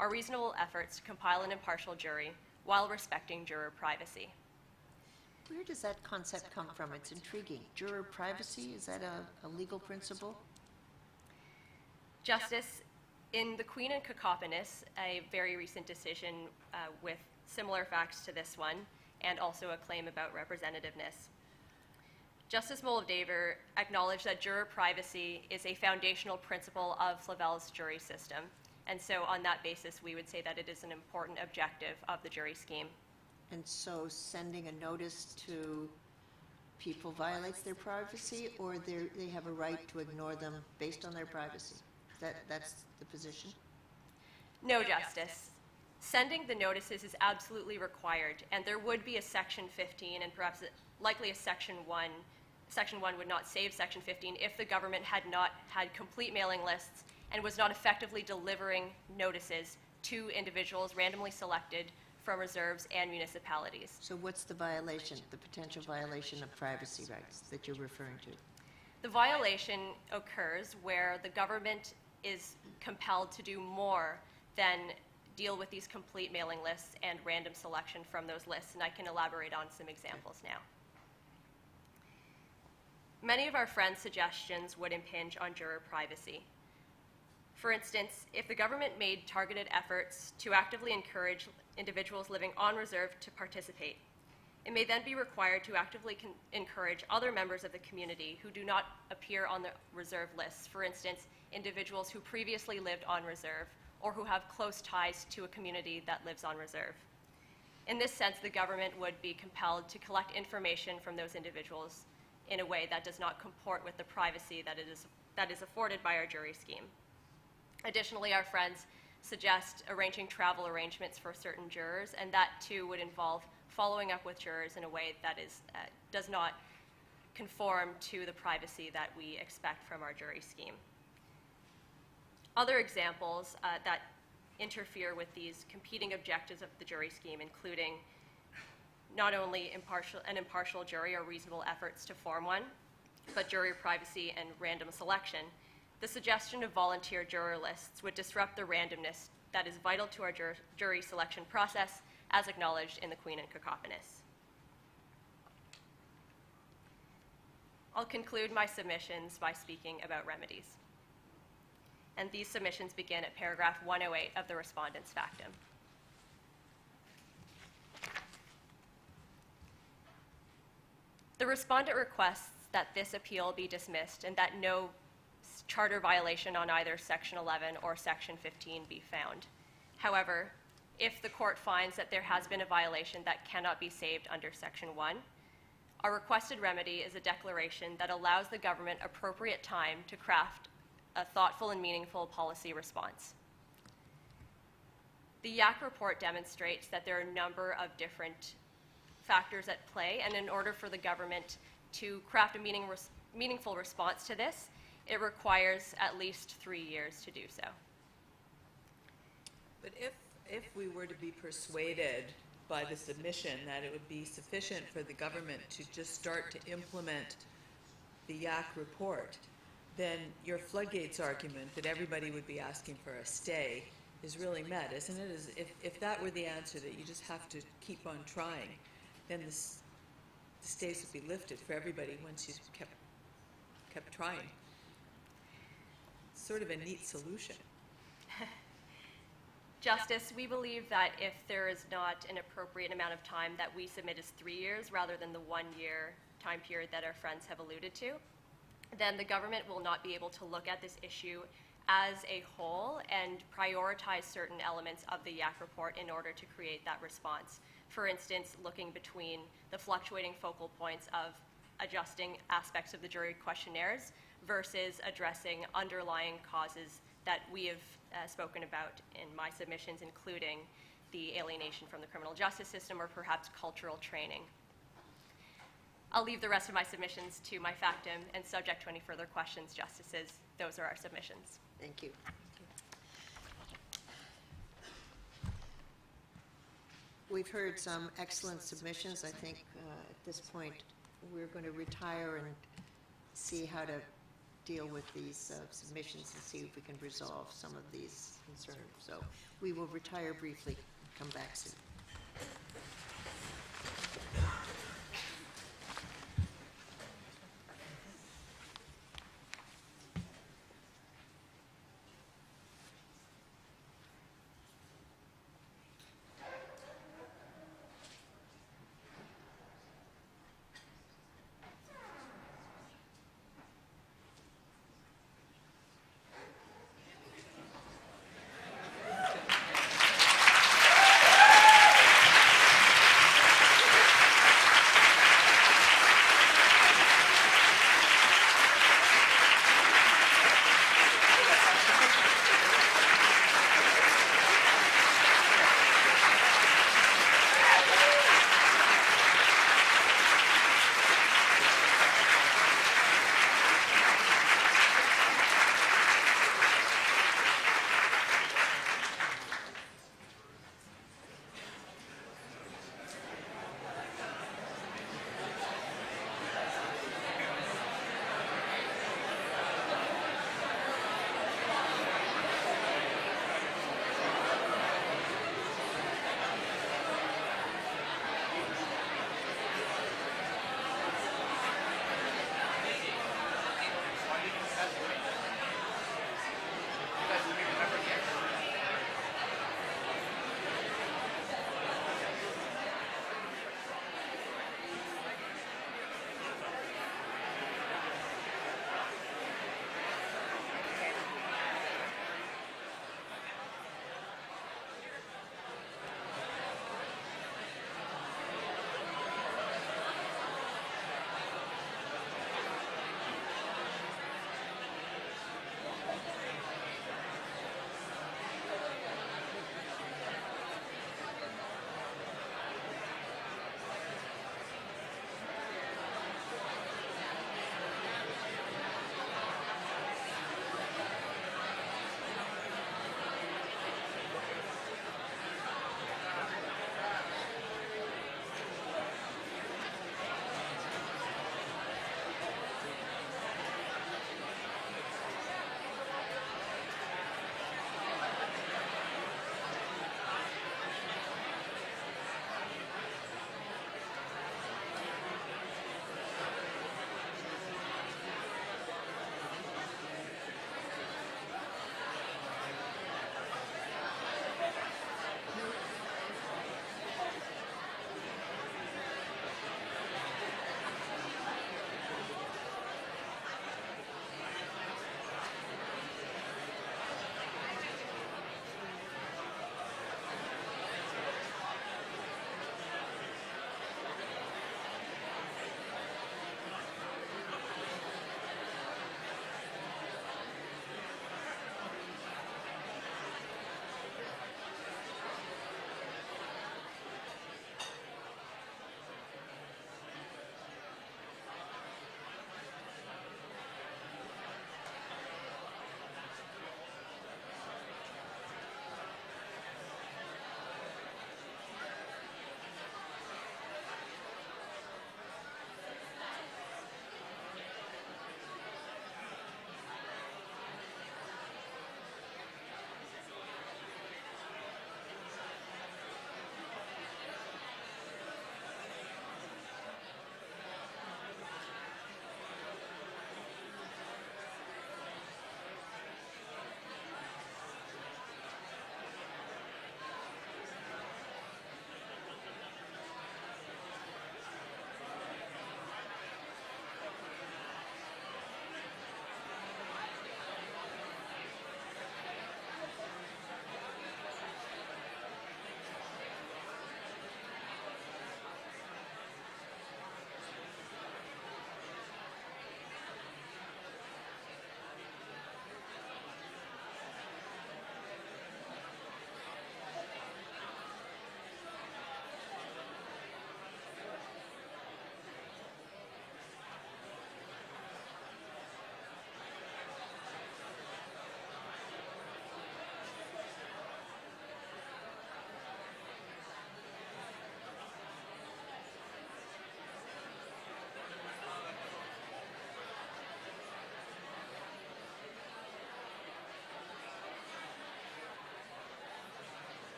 are reasonable efforts to compile an impartial jury while respecting juror privacy. Where does that concept come from? It's intriguing. Juror privacy, is that a legal principle? Justice, in the Queen and Cacoponis, a very recent decision with similar facts to this one, and also a claim about representativeness, Justice Moldaver acknowledged that juror privacy is a foundational principle of Flavel's jury system, and so on that basis we would say that it is an important objective of the jury scheme. And so sending a notice to people violates their privacy, or they have a right to ignore them based on their privacy? That's the position? No, Justice. Sending the notices is absolutely required, and there would be a Section 15 and perhaps likely a Section 1. Section 1 would not save Section 15 if the government had not had complete mailing lists and was not effectively delivering notices to individuals randomly selected from reserves and municipalities. So what's the violation, the potential violation of privacy rights that you're referring to? The violation occurs where the government is compelled to do more than deal with these complete mailing lists and random selection from those lists, and I can elaborate on some examples now. Many of our friends' suggestions would impinge on juror privacy. For instance, if the government made targeted efforts to actively encourage individuals living on reserve to participate, it may then be required to actively encourage other members of the community who do not appear on the reserve lists, for instance, individuals who previously lived on reserve or who have close ties to a community that lives on reserve. In this sense, the government would be compelled to collect information from those individuals in a way that does not comport with the privacy that is afforded by our jury scheme. Additionally, our friends suggest arranging travel arrangements for certain jurors, and that too would involve following up with jurors in a way that does not conform to the privacy that we expect from our jury scheme. Other examples that interfere with these competing objectives of the jury scheme, including not only an impartial jury or reasonable efforts to form one, but jury privacy and random selection. The suggestion of volunteer juror lists would disrupt the randomness that is vital to our jury selection process, as acknowledged in the Queen and Cacoponis. I'll conclude my submissions by speaking about remedies. And these submissions begin at paragraph 108 of the respondent's factum. The respondent requests that this appeal be dismissed and that no charter violation on either Section 11 or Section 15 be found. However, if the court finds that there has been a violation that cannot be saved under Section 1, our requested remedy is a declaration that allows the government appropriate time to craft a thoughtful and meaningful policy response. The YAC report demonstrates that there are a number of different factors at play, and in order for the government to craft a meaningful response to this, it requires at least 3 years to do so. But if if we were to be persuaded by the submission that it would be sufficient for the government to just start to implement the YAC report, then your floodgates argument that everybody would be asking for a stay is really met, isn't it? If that were the answer, that you just have to keep on trying, then the stays would be lifted for everybody once you kept trying. It's sort of a neat solution. Justice, we believe that if there is not an appropriate amount of time, that we submit as 3 years rather than the 1 year time period that our friends have alluded to, then the government will not be able to look at this issue as a whole and prioritize certain elements of the YAC report in order to create that response. For instance, looking between the fluctuating focal points of adjusting aspects of the jury questionnaires versus addressing underlying causes that we have spoken about in my submissions, including the alienation from the criminal justice system or perhaps cultural training. I'll leave the rest of my submissions to my factum, and subject to any further questions, Justices, those are our submissions. Thank you. We've heard some excellent submissions. I think at this point we're going to retire and see how to deal with these submissions and see if we can resolve some of these concerns. So we will retire briefly, come back soon.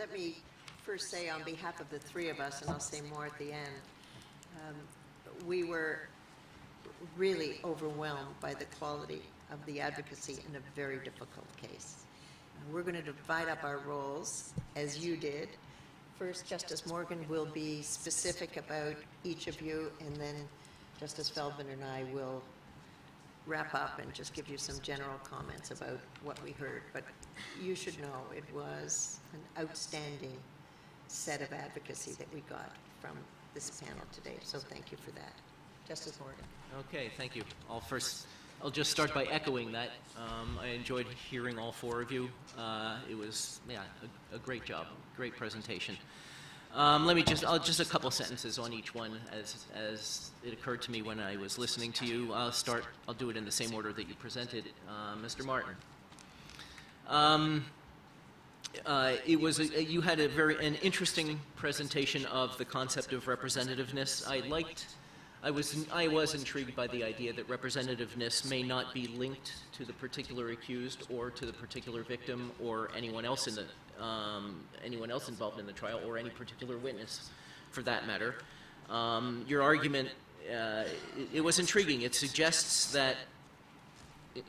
let me first say on behalf of the three of us, and I'll say more at the end, we were really overwhelmed by the quality of the advocacy in a very difficult case. We're going to divide up our roles, as you did. First, Justice Morgan will be specific about each of you, and then Justice Feldman and I will wrap up and just give you some general comments about what we heard. But you should know it was an outstanding set of advocacy that we got from this panel today, so thank you for that. Justice Morgan. Okay, thank you. I'll just start by echoing that. I enjoyed hearing all four of you. It was, a great job, great presentation. I'll just a couple sentences on each one as it occurred to me when I was listening to you. I'll do it in the same order that you presented. Mr. Martin. You had an interesting presentation of the concept of representativeness. I was intrigued by the idea that representativeness may not be linked to the particular accused or to the particular victim or anyone else involved in the trial or any particular witness, for that matter. Your argument, it was intriguing. It suggests that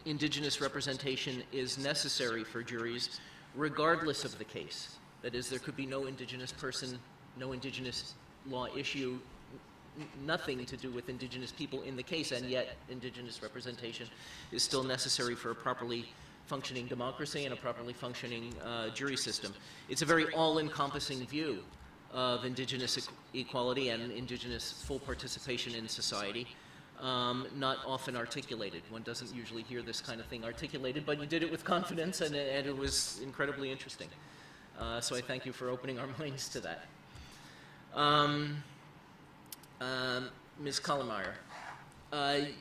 Indigenous representation is necessary for juries regardless of the case. That is, there could be no Indigenous person, no Indigenous law issue, nothing to do with Indigenous people in the case, and yet Indigenous representation is still necessary for a properly functioning democracy and a properly functioning jury system. It's a very all-encompassing view of Indigenous equality and Indigenous full participation in society, not often articulated. One doesn't usually hear this kind of thing articulated, but you did it with confidence, and it was incredibly interesting. So I thank you for opening our minds to that. Ms. Kallmeyer, I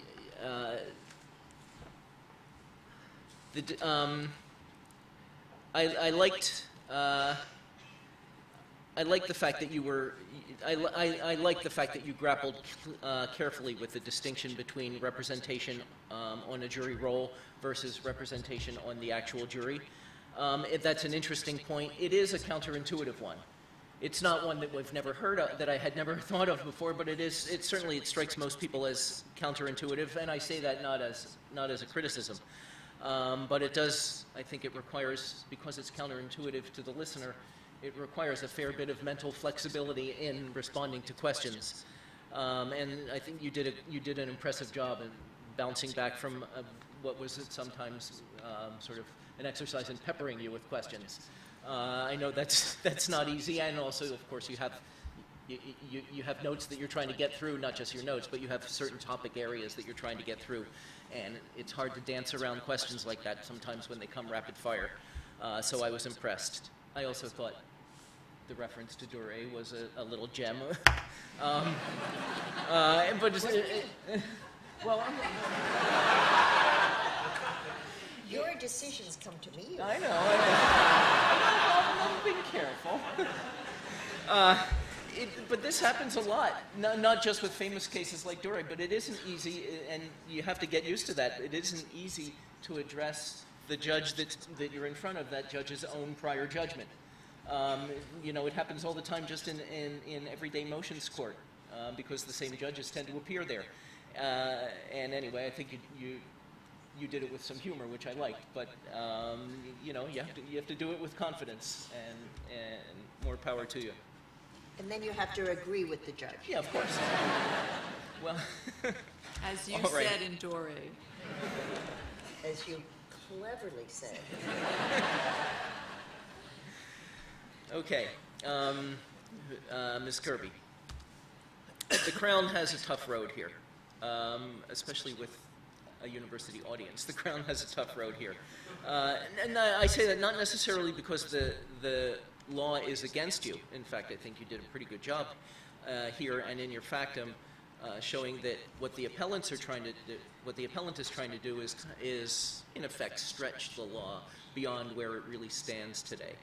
liked the fact that you were. I like the fact that you grappled carefully with the distinction between representation on a jury roll versus representation on the actual jury. That's an interesting point. It is a counterintuitive one. It's not one that we've never heard of, that I had never thought of before, but it certainly strikes most people as counterintuitive, and I say that not as a criticism. But it does, I think it requires, because it's counterintuitive to the listener, it requires a fair bit of mental flexibility in responding to questions. And I think you did an impressive job in bouncing back from what was sometimes sort of an exercise in peppering you with questions. I know that's not easy, and also, of course, you have notes that you're trying to get through, not just your notes, but you have certain topic areas that you're trying to get through, and it's hard to dance around questions like that sometimes when they come rapid fire. So I was impressed. I also thought the reference to Doré was a little gem. Your decisions come to me. I know. I'm being careful. But this happens a lot, not just with famous cases like Doré, but it isn't easy, and you have to get used to that. It isn't easy to address the judge that you're in front of, that judge's own prior judgment. It happens all the time just in everyday motions court, because the same judges tend to appear there. And anyway, I think you did it with some humor, which I liked, but you have to do it with confidence, and more power to you. And then you have to agree with the judge. Yeah, of course. Well, As you right. said in Doré. As you cleverly said. Okay, Ms. Kirby. The Crown has a tough road here, especially with a university audience. The Crown has a tough road here. And I say that not necessarily because the law is against you. In fact, I think you did a pretty good job here and in your factum, showing that what the appellants are trying to do, what the appellant is trying to do is in effect stretch the law beyond where it really stands today.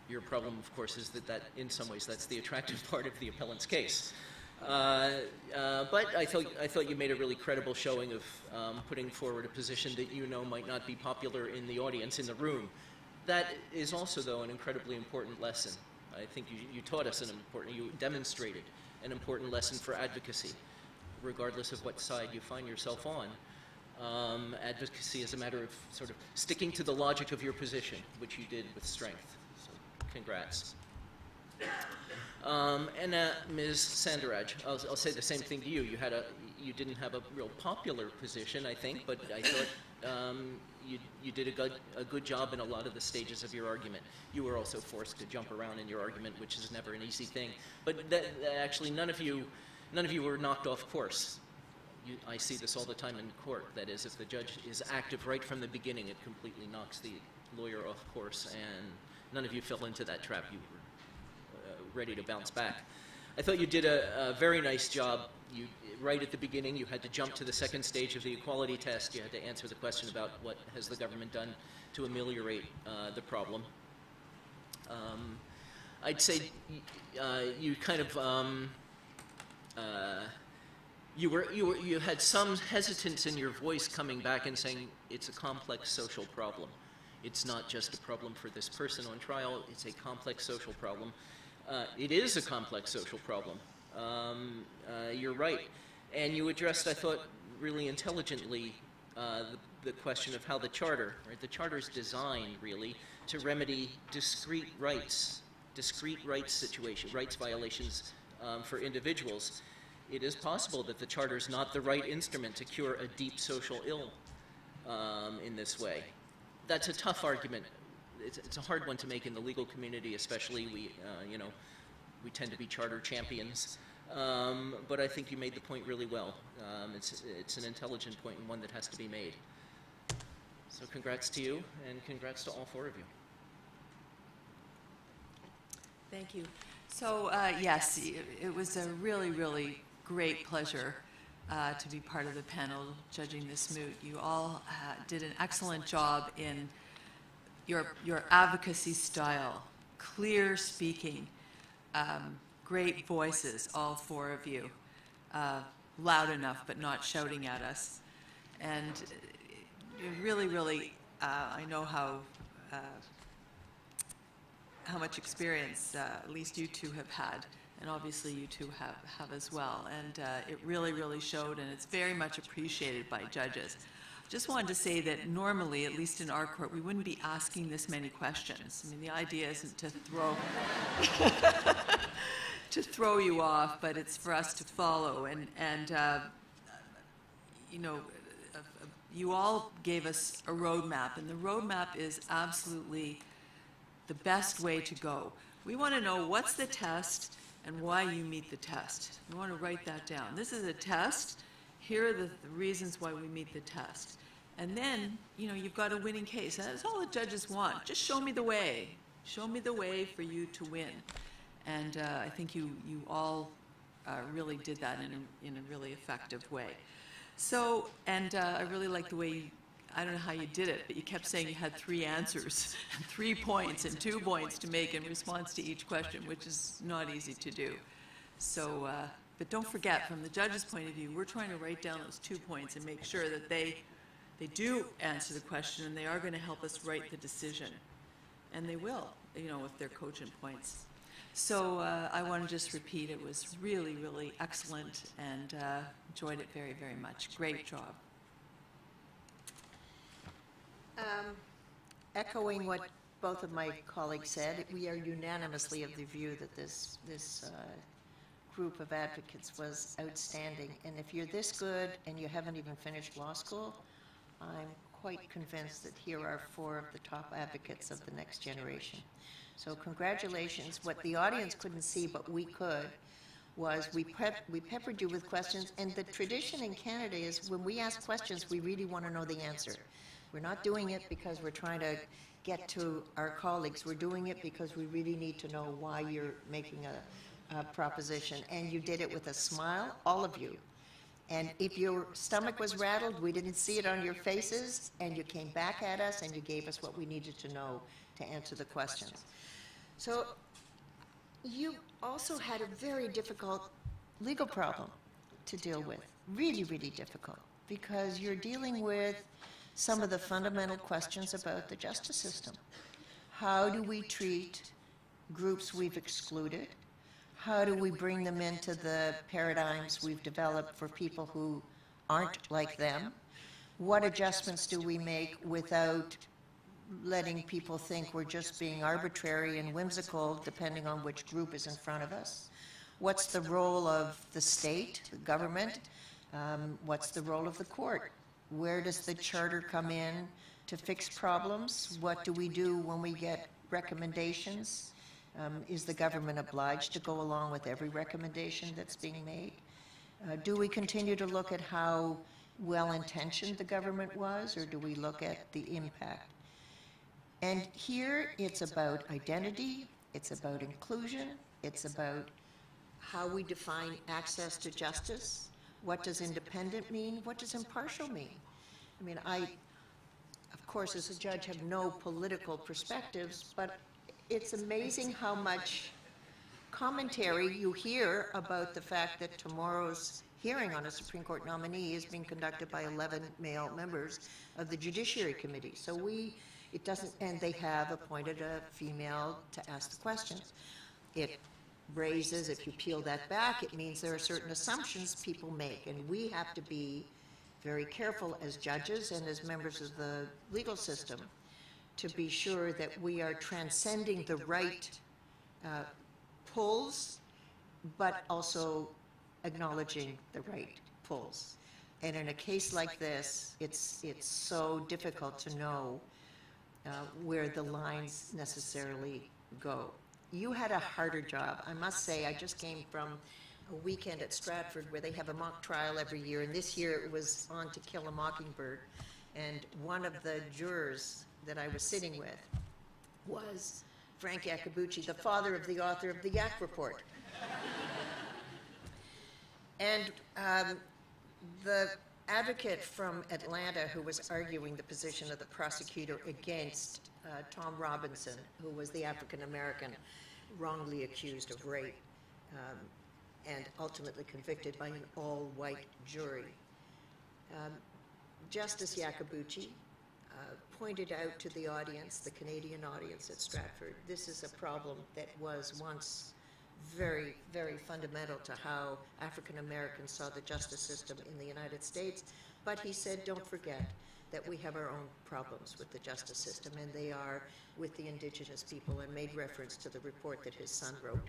Your problem, of course, is that in some ways that's the attractive part of the appellant's case. But I thought you made a really credible showing of putting forward a position that might not be popular in the audience, in the room, That is also, though, an incredibly important lesson. I think you taught us you demonstrated an important lesson for advocacy, regardless of what side you find yourself on. Advocacy is a matter of sort of sticking to the logic of your position, which you did with strength. So, congrats. And Ms. Sundararaj, I'll say the same thing to you. You didn't have a real popular position, I think, but I thought you did a good job in a lot of the stages of your argument. You were also forced to jump around in your argument, which is never an easy thing. But actually, none of you were knocked off course. I see this all the time in court. That is, if the judge is active right from the beginning, it completely knocks the lawyer off course, and none of you fell into that trap. You were ready to bounce back. I thought you did a very nice job. Right at the beginning, you had to jump to the second stage of the equality test. You had to answer the question about what has the government done to ameliorate the problem. I'd say you kind of you had some hesitance in your voice coming back and saying it's a complex social problem. It's not just a problem for this person on trial. It's a complex social problem. It is a complex social problem. You're right. And you addressed, I thought, really intelligently the question of how the Charter's designed, really, to remedy discrete rights violations for individuals. It is possible that the Charter's not the right instrument to cure a deep social ill in this way. That's a tough argument. It's a hard one to make in the legal community, especially. We tend to be Charter champions. But I think you made the point really well. It's an intelligent point and one that has to be made. So congrats to you, and congrats to all four of you. Thank you. So yes, it was a really, really great pleasure to be part of the panel judging this moot. You all did an excellent job in your advocacy style, clear speaking, great voices, all four of you, loud enough but not shouting at us. And really, really, I know how much experience at least you two have had, and obviously you two have as well. And it really, really showed, and it's very much appreciated by judges. Just wanted to say that normally, at least in our court, we wouldn't be asking this many questions. I mean, the idea isn't to throw you off, but it's for us to follow. And you all gave us a roadmap, and the roadmap is absolutely the best way to go. We want to know what's the test and why you meet the test. We want to write that down. This is a test. Here are the reasons why we meet the test. And then, you've got a winning case. That's all the judges want. Just show me the way. Show me the way for you to win. And I think you all really did that in a really effective way. So, and I really like the way, I don't know how you did it, but you kept saying you had 3 answers, and 3 points and 2 points to make in response to each question, which is not easy to do. So, but don't forget, from the judge's point of view, we're trying to write down those 2 points and make sure that they do answer the question, and they are going to help us write the decision. And they will, if they're cogent points. So I want to just repeat, it was really, really excellent, and enjoyed it very, very much. Great job. Echoing what both of my colleagues said, we are unanimously of the view that this group of advocates was outstanding. And if you're this good and you haven't even finished law school, I'm quite convinced that here are 4 of the top advocates of the next generation. So congratulations. What the audience couldn't see, but we could, was we peppered you with questions. And the tradition in Canada is when we ask questions, we really want to know the answer. We're not doing it because we're trying to get to our colleagues. We're doing it because we really need to know why you're making a proposition. And you did it with a smile, all of you. And if your stomach was rattled, we didn't see it on your faces, and you came back at us and you gave us what we needed to know to answer the questions. So you also had a very difficult legal problem to deal with, really, really difficult, because you're dealing with some of the fundamental questions about the justice system. How do we treat groups we've excluded? How do we bring them into the paradigms we've developed for people who aren't like them? What adjustments do we make without letting people think we're just being arbitrary and whimsical depending on which group is in front of us? What's the role of the state, the government? What's the role of the court? Where does the charter come in to fix problems? What do we do when we get recommendations? Is the government obliged to go along with every recommendation that's being made? Do we continue to look at how well-intentioned the government was, or do we look at the impact? And here it's about identity, it's about inclusion, it's about how we define access to justice. What does independent mean? What does impartial mean? I mean, I, of course, as a judge, have no political perspectives, but it's amazing how much commentary you hear about the fact that tomorrow's hearing on a Supreme Court nominee is being conducted by 11 male members of the Judiciary Committee. So it doesn't, and they have appointed a female to ask the questions. It raises, if you peel that back, it means there are certain assumptions people make, and we have to be very careful as judges and as members of the legal system to be sure that we are transcending the right pulls, but also acknowledging the right pulls. And in a case like this, it's so difficult to know where the lines necessarily go. You had a harder job. I must say, I just came from a weekend at Stratford where they have a mock trial every year, and this year it was on To Kill a Mockingbird. And one of the jurors that I was sitting with was Frank Iacobucci, the father of the author of the Yak Report. And the advocate from Atlanta who was arguing the position of the prosecutor against Tom Robinson, who was the African-American wrongly accused of rape and ultimately convicted by an all-white jury. Justice Iacobucci pointed out to the audience, the Canadian audience at Stratford, this is a problem that was once very, very fundamental to how African Americans saw the justice system in the United States. But he said, don't forget that we have our own problems with the justice system, and they are with the Indigenous people, and made reference to the report that his son wrote.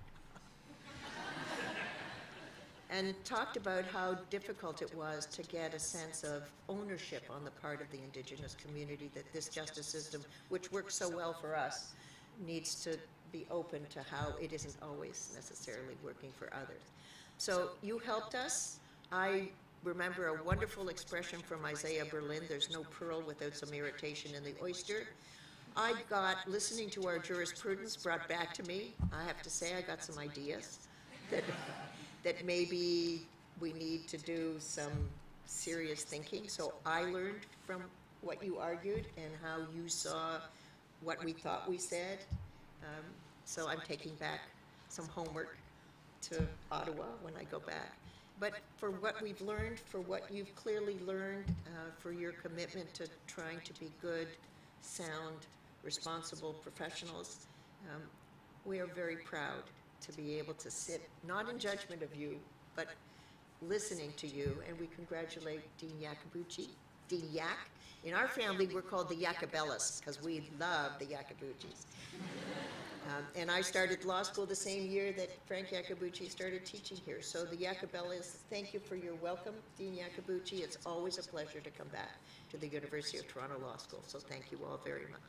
And talked about how difficult it was to get a sense of ownership on the part of the Indigenous community, that this justice system, which works so well for us, needs to be open to how it isn't always necessarily working for others. So you helped us. I remember a wonderful expression from Isaiah Berlin, there's no pearl without some irritation in the oyster. I got, listening to our jurisprudence brought back to me, I have to say I got some ideas that maybe we need to do some serious thinking. So I learned from what you argued and how you saw what we thought we said. So I'm taking back some homework to Ottawa when I go back. But for what we've learned, for what you've clearly learned, for your commitment to trying to be good, sound, responsible professionals, we are very proud to be able to sit, not in judgment of you, but listening to you, and we congratulate Dean Iacobucci, Dean Yak. In our family, we're called the Abellas because we love the Iacobuccis. And I started law school the same year that Frank Iacobucci started teaching here. So the Abellas, thank you for your welcome, Dean Iacobucci. It's always a pleasure to come back to the University of Toronto Law School. So thank you all very much.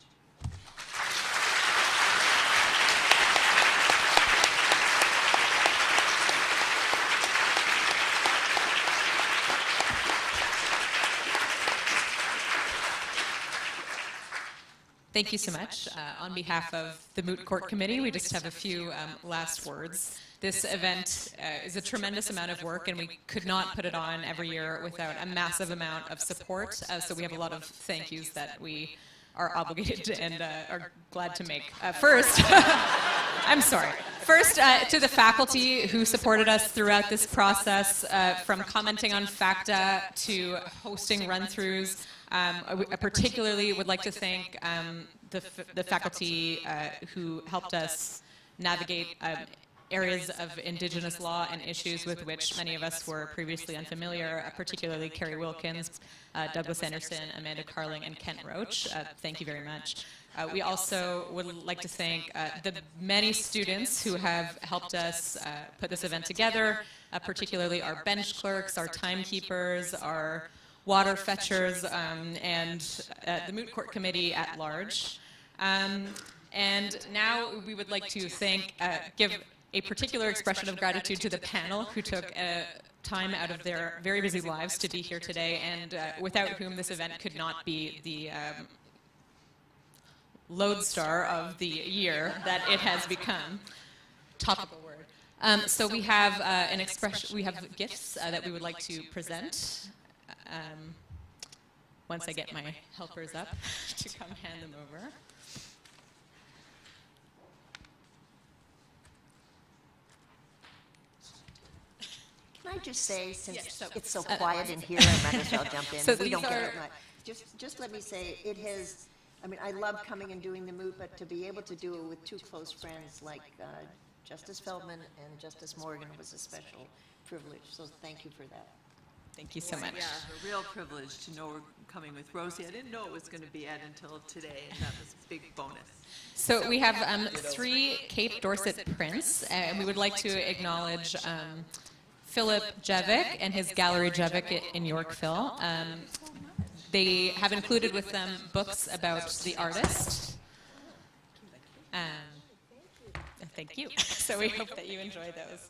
Thank you so much. On behalf of the Moot Court Committee, we just have a few last words. This event is a tremendous amount of work, and we could not put it on every year without a massive amount of support. So we have a lot of thank yous that we are obligated to and are glad to make. First, I'm sorry. First, to the faculty who supported us throughout this process, from commenting on FACTA to hosting run-throughs. I particularly would like to thank the faculty who helped us navigate areas of Indigenous law and issues with which many of us were previously unfamiliar, particularly Carrie Wilkins, Douglas Anderson, Amanda Carling, and Kent Roach. Thank you very much. We also would like to thank the many students who have helped us put this event together, particularly our bench clerks, our timekeepers, our water fetchers, and the Moot Court Committee at large. And now we would like to give a particular expression of gratitude to the panel who took time out of their very busy lives to be here today, and without whom this event could not be the lodestar of the year that it has become. Topical word. So we have we have gifts that we would like to present. Once I get my helpers up to come hand them over. Can I just say, since it's so quiet in here, I might as well jump in. So we don't these get are- it much. Just let me say, it has, I mean, I love coming and doing the Moot, but to be able to do it with two close friends like Justice Feldman and Justice Morgan was a special privilege. So thank you for that. Thank you so much. Yeah, a real privilege to know we're coming with Rosie. I didn't know it was going to be Ed until today, and that was a big bonus. So we have 3 Cape Dorset prints, and we would like to acknowledge Philip Jevick and his Gallery Jevick in Yorkville. They have included with them books about the artist. Thank you. So we hope that you enjoy those.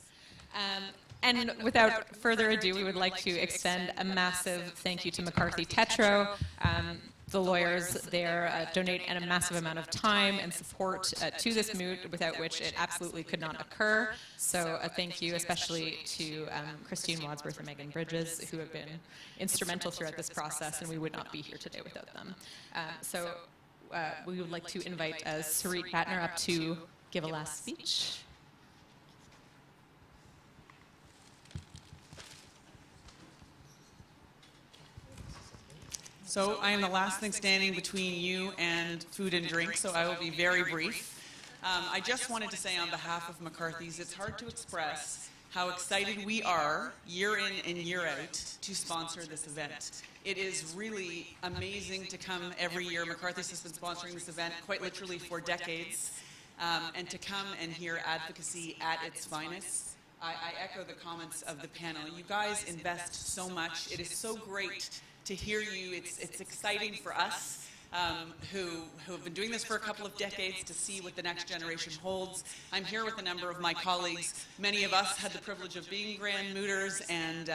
And without further ado, we would like to extend a massive thank you to McCarthy Tetro. The lawyers there donate a massive amount of time and support to this Moot, without which it absolutely could not occur. So a thank you especially to Christine Wadsworth and Megan Bridges, who have been instrumental throughout this process, and we would not be here today without them. So we would like to invite Sarit Batner up to give a last speech. So I am the last thing standing between you and food and drink, so I will be very brief. I just wanted to say on behalf of McCarthy's, it's hard to express how excited we are year in and year out to sponsor this event. It is really amazing to come every year. McCarthy's has been sponsoring this event quite literally for decades, and to come and hear advocacy at its finest. I echo the comments of the panel. You guys invest so much. It is so great to hear you. It's exciting for us who have been doing this for a couple of decades to see what the next generation holds. I'm here with a number of my colleagues. Many of us had the privilege of being Grand Mooters, and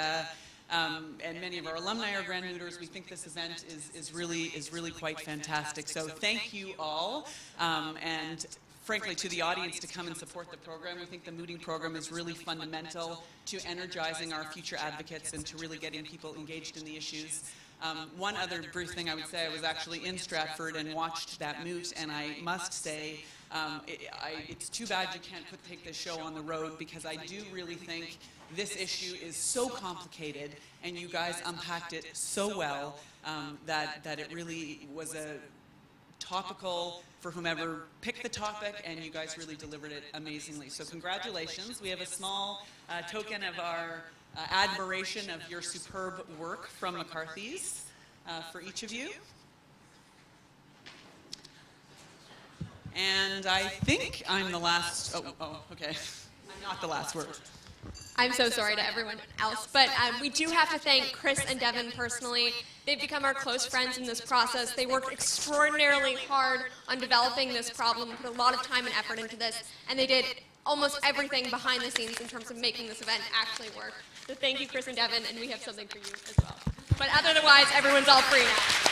many of our alumni are Grand Mooters. We think this event is really quite fantastic. So thank you all, and frankly, to the audience to come and support the program. We think the mooting program is really fundamental to energizing our future advocates and to really getting people engaged in the issues. One other brief thing I would say, I was actually in Stratford and watched that moot, and I must say it's too bad you can't take this show on the road, because I do really think this issue is so complicated, and you guys unpacked it so well that it really was a topical for whomever picked the topic, and you guys really delivered it amazingly. So congratulations. We have a small token of our admiration of your superb work from McCarthy's for each of you. And I think I'm the last, okay. I'm not the last word. I'm so sorry to everyone else, but we do have to thank Chris and Devin personally. They've become our close friends in this process. They worked extraordinarily hard on developing this problem, put a lot of time and effort into this, and they did almost everything behind the scenes in terms of making this event actually work. So thank you, Chris and Devin, and we have something for you as well. But otherwise, everyone's all free now.